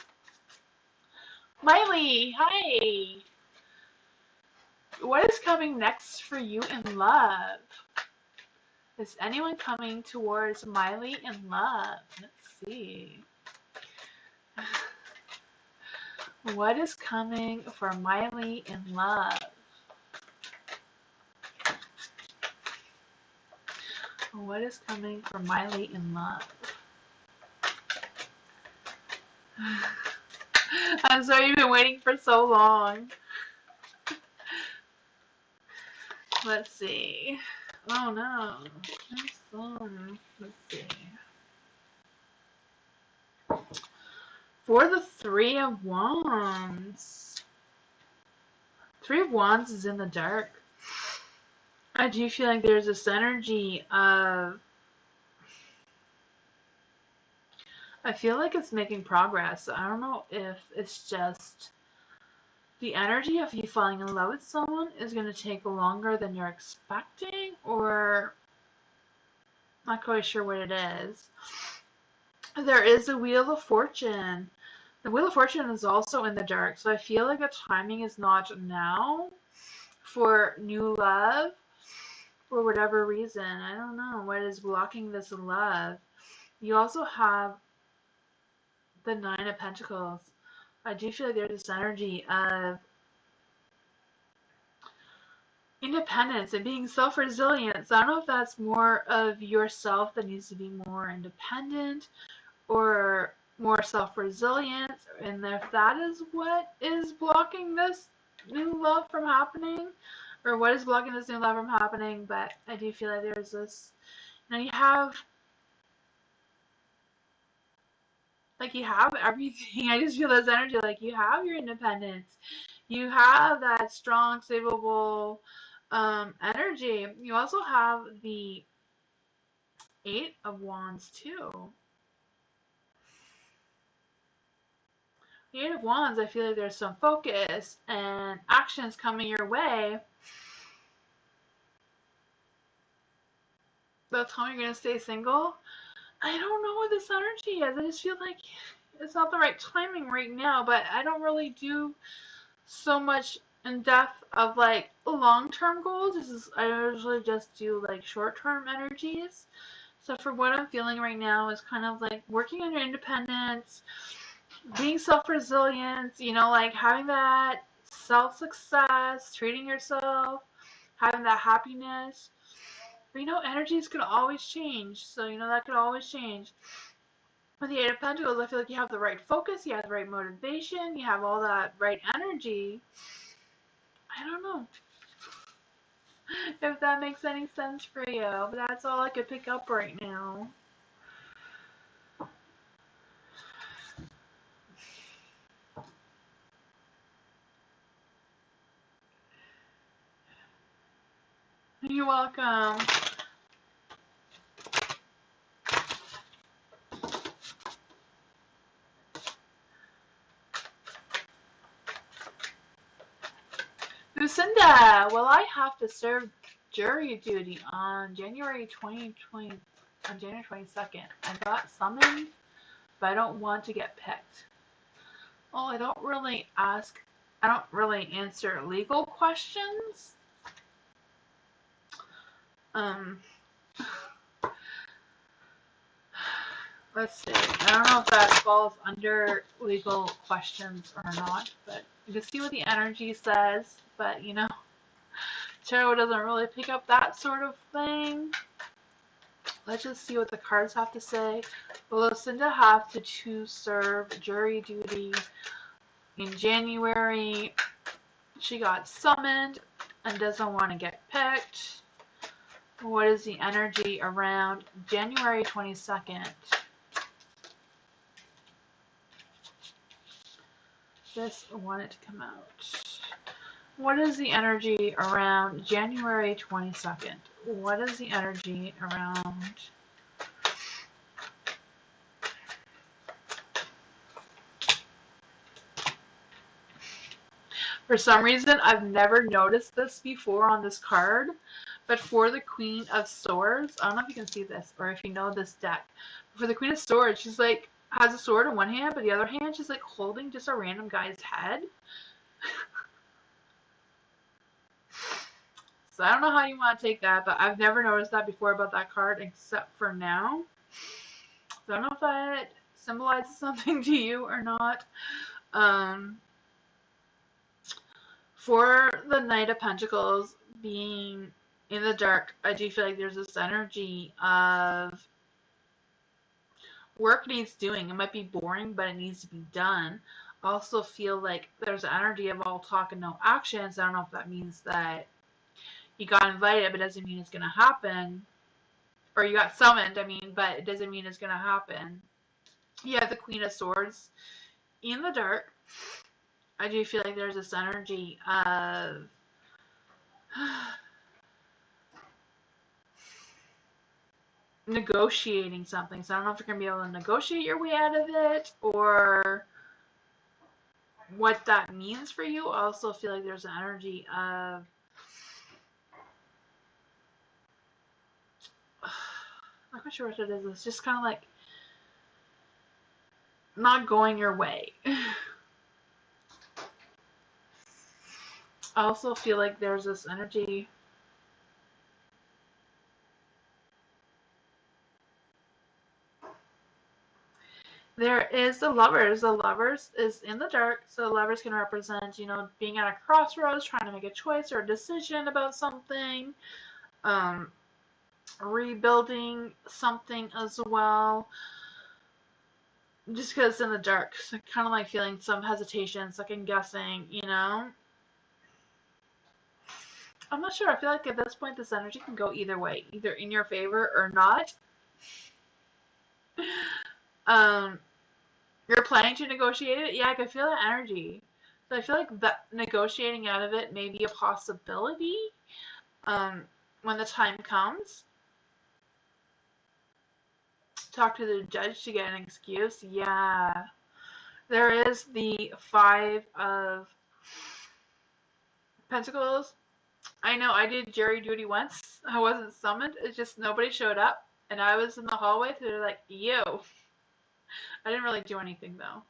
Miley, hi. What is coming next for you in love? Is anyone coming towards Miley in love? Let's see. What is coming for Miley in love? What is coming for Miley in love? I'm sorry you've been waiting for so long. Let's see. Oh no. Let's see. For the Three of Wands. Three of Wands is in the dark. I do feel like there's this energy of... I feel like it's making progress. I don't know if it's just the energy of you falling in love with someone is going to take longer than you're expecting, or I'm not quite sure what it is. There is a Wheel of Fortune. The Wheel of Fortune is also in the dark, so I feel like the timing is not now for new love for whatever reason. I don't know what is blocking this love. You also have the Nine of Pentacles. I do feel like there's this energy of independence and being self-resilient. So I don't know if that's more of yourself that needs to be more independent or more self-resilient, and if that is what is blocking this new love from happening, or what is blocking this new love from happening. But I do feel like there's this, you have everything. I just feel this energy, like you have your independence, you have that strong, stable energy. You also have the Eight of Wands too. The Eight of Wands, I feel like there's some focus and actions coming your way. That's how you're going to stay single. I don't know what this energy is. I just feel like it's not the right timing right now, but I don't really do so much in depth of like long-term goals. I usually just do like short-term energies. So for what I'm feeling right now is kind of like working on your independence, being self-resilient, like having that self-success, treating yourself, having that happiness. But energies can always change. So, that could always change. With the Eight of Pentacles, I feel like you have the right focus, you have the right motivation, you have all that right energy. I don't know if that makes any sense for you, but that's all I could pick up right now. You're welcome. Lucinda, will I have to serve jury duty on January 2020, on January 22nd? I got summoned, but I don't want to get picked. Well, I don't really answer legal questions. Let's see. I don't know if that falls under legal questions or not, but you can see what the energy says. But you know, tarot doesn't really pick up that sort of thing. Let's just see what the cards have to say. Will Lucinda have to serve jury duty in January? She got summoned and doesn't want to get picked. What is the energy around January 22nd? This wanted to come out. What is the energy around January 22nd? What is the energy around For some reason, I've never noticed this before on this card, but for the Queen of Swords, I don't know if you can see this or if you know this deck. For the Queen of Swords, she's like has a sword in one hand, but the other hand she's like holding just a random guy's head. So I don't know how you want to take that, but I've never noticed that before about that card except for now. So I don't know if that symbolizes something to you or not. For the Knight of Pentacles being in the dark, I do feel like there's this energy of work needs doing. It might be boring, but it needs to be done. I also feel like there's an energy of all talk and no action. So I don't know if that means that you got invited, but it doesn't mean it's going to happen. Or you got summoned, I mean, but it doesn't mean it's going to happen. You have the Queen of Swords in the dark. I do feel like there's this energy of negotiating something. So I don't know if you're going to be able to negotiate your way out of it or what that means for you. I also feel like there's an energy of I'm not sure what it is. It's just kind of like not going your way. I also feel like there's this energy there is the Lovers. The Lovers is in the dark, so the Lovers can represent, you know, being at a crossroads, trying to make a choice or a decision about something, rebuilding something as well. Just because it's in the dark, so kind of like feeling some hesitation, second guessing, you know. I'm not sure. I feel like at this point this energy can go either way, either in your favor or not. You're planning to negotiate it? Yeah, I can feel that energy. So I feel like that negotiating out of it may be a possibility when the time comes. Talk to the judge to get an excuse. Yeah. There is the Five of Pentacles. I know I did jury duty once. I wasn't summoned. It's just nobody showed up. And I was in the hallway, so they're like, yo. I didn't really do anything, though.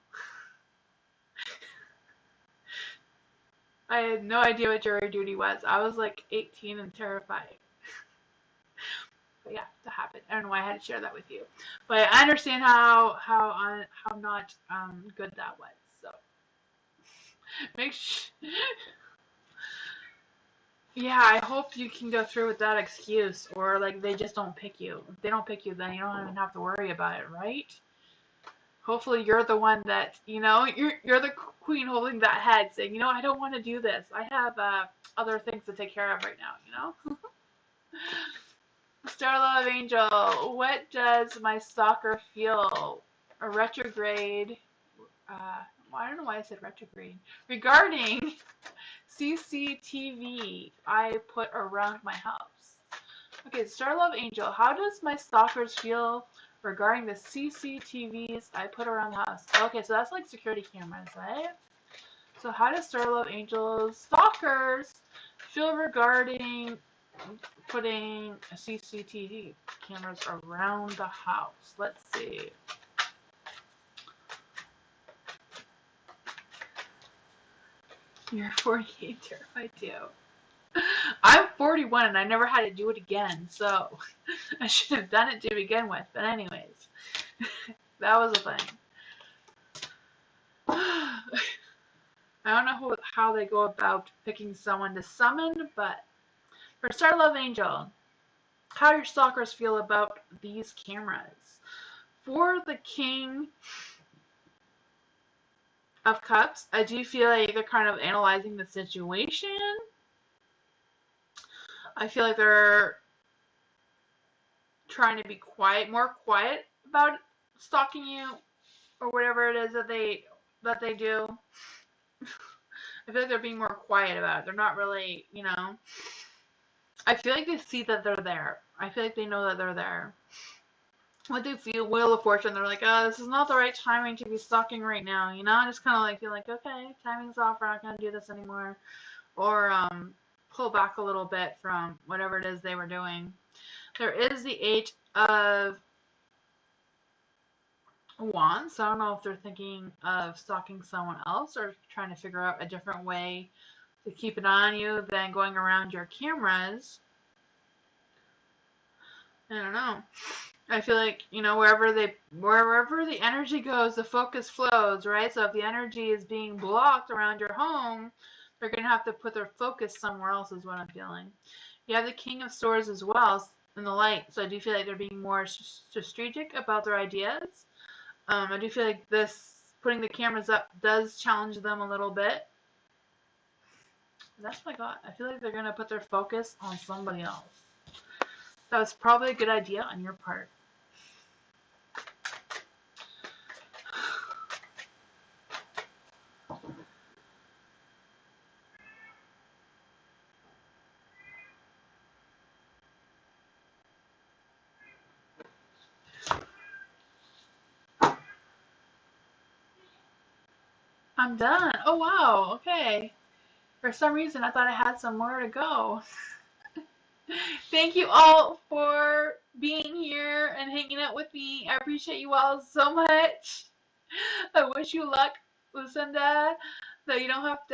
I had no idea what jury duty was. I was like 18 and terrified. But yeah, that happened. I don't know why I had to share that with you. But I understand how not good that was. So make sure. Yeah, I hope you can go through with that excuse, or like they just don't pick you. If they don't pick you, then you don't even have to worry about it, right? Hopefully you're the one that, you know, you're the queen holding that head saying, you know, I don't want to do this. I have other things to take care of right now, you know? Star Love Angel, what does my stalker feel? A retrograde, I don't know why I said retrograde. Regarding CCTV I put around my house. Okay, Star Love Angel, how does my stalkers feel regarding the CCTVs I put around the house? Okay, so that's like security cameras, right? So how does Star Love Angel's stalkers feel regarding putting CCTV cameras around the house? Let's see. You're 48, terrified too. I'm 41 and I never had to do it again, so I should have done it to begin with. But anyways, That was a thing. I don't know how they go about picking someone to summon, but for Star Love Angel, how do your stalkers feel about these cameras? For the King of Cups, I do feel like they're kind of analyzing the situation. I feel like they're trying to be more quiet about stalking you or whatever it is that they do. I feel like they're being more quiet about it. They're not really, I feel like they see that they're there. I feel like they know that they're there. What they feel, Wheel of Fortune, they're like, oh, this is not the right timing to be stalking right now, I just kind of like feel like, okay, timing's off, we're not going to do this anymore. Or pull back a little bit from whatever it is they were doing. There is the Eight of Wands, so I don't know if they're thinking of stalking someone else or trying to figure out a different way to keep an eye on you than going around your cameras. I don't know. I feel like, wherever the energy goes, the focus flows, right? So if the energy is being blocked around your home, they're going to have to put their focus somewhere else, is what I'm feeling. You have the King of Swords as well in the light, so I do feel like they're being more strategic about their ideas. I do feel like putting the cameras up does challenge them a little bit. That's what I got. I feel like they're going to put their focus on somebody else. That was probably a good idea on your part. I'm done. Oh, wow. Okay. For some reason, I thought I had some more to go. Thank you all for being here and hanging out with me. I appreciate you all so much. I wish you luck, Lucinda, though you don't have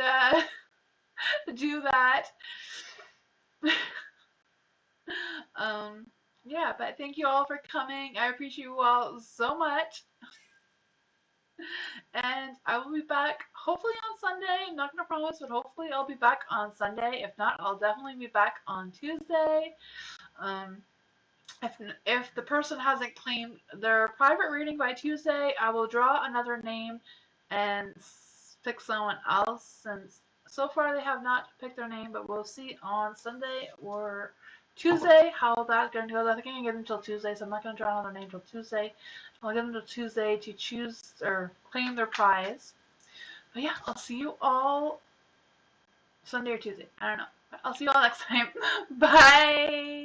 to do that. Yeah, but thank you all for coming. I appreciate you all so much. And I will be back hopefully on Sunday. I'm not going to promise, but hopefully I'll be back on Sunday. If not, I'll definitely be back on Tuesday. Um, if the person hasn't claimed their private reading by Tuesday, I will draw another name and pick someone else, since so far they have not picked their name, but we'll see on Sunday or Tuesday how that's going to go. I think I can give them until Tuesday, so I'm not going to draw another name until Tuesday. I'll give them until Tuesday to choose or claim their prize. But yeah, I'll see you all Sunday or Tuesday. I don't know. I'll see you all next time. Bye!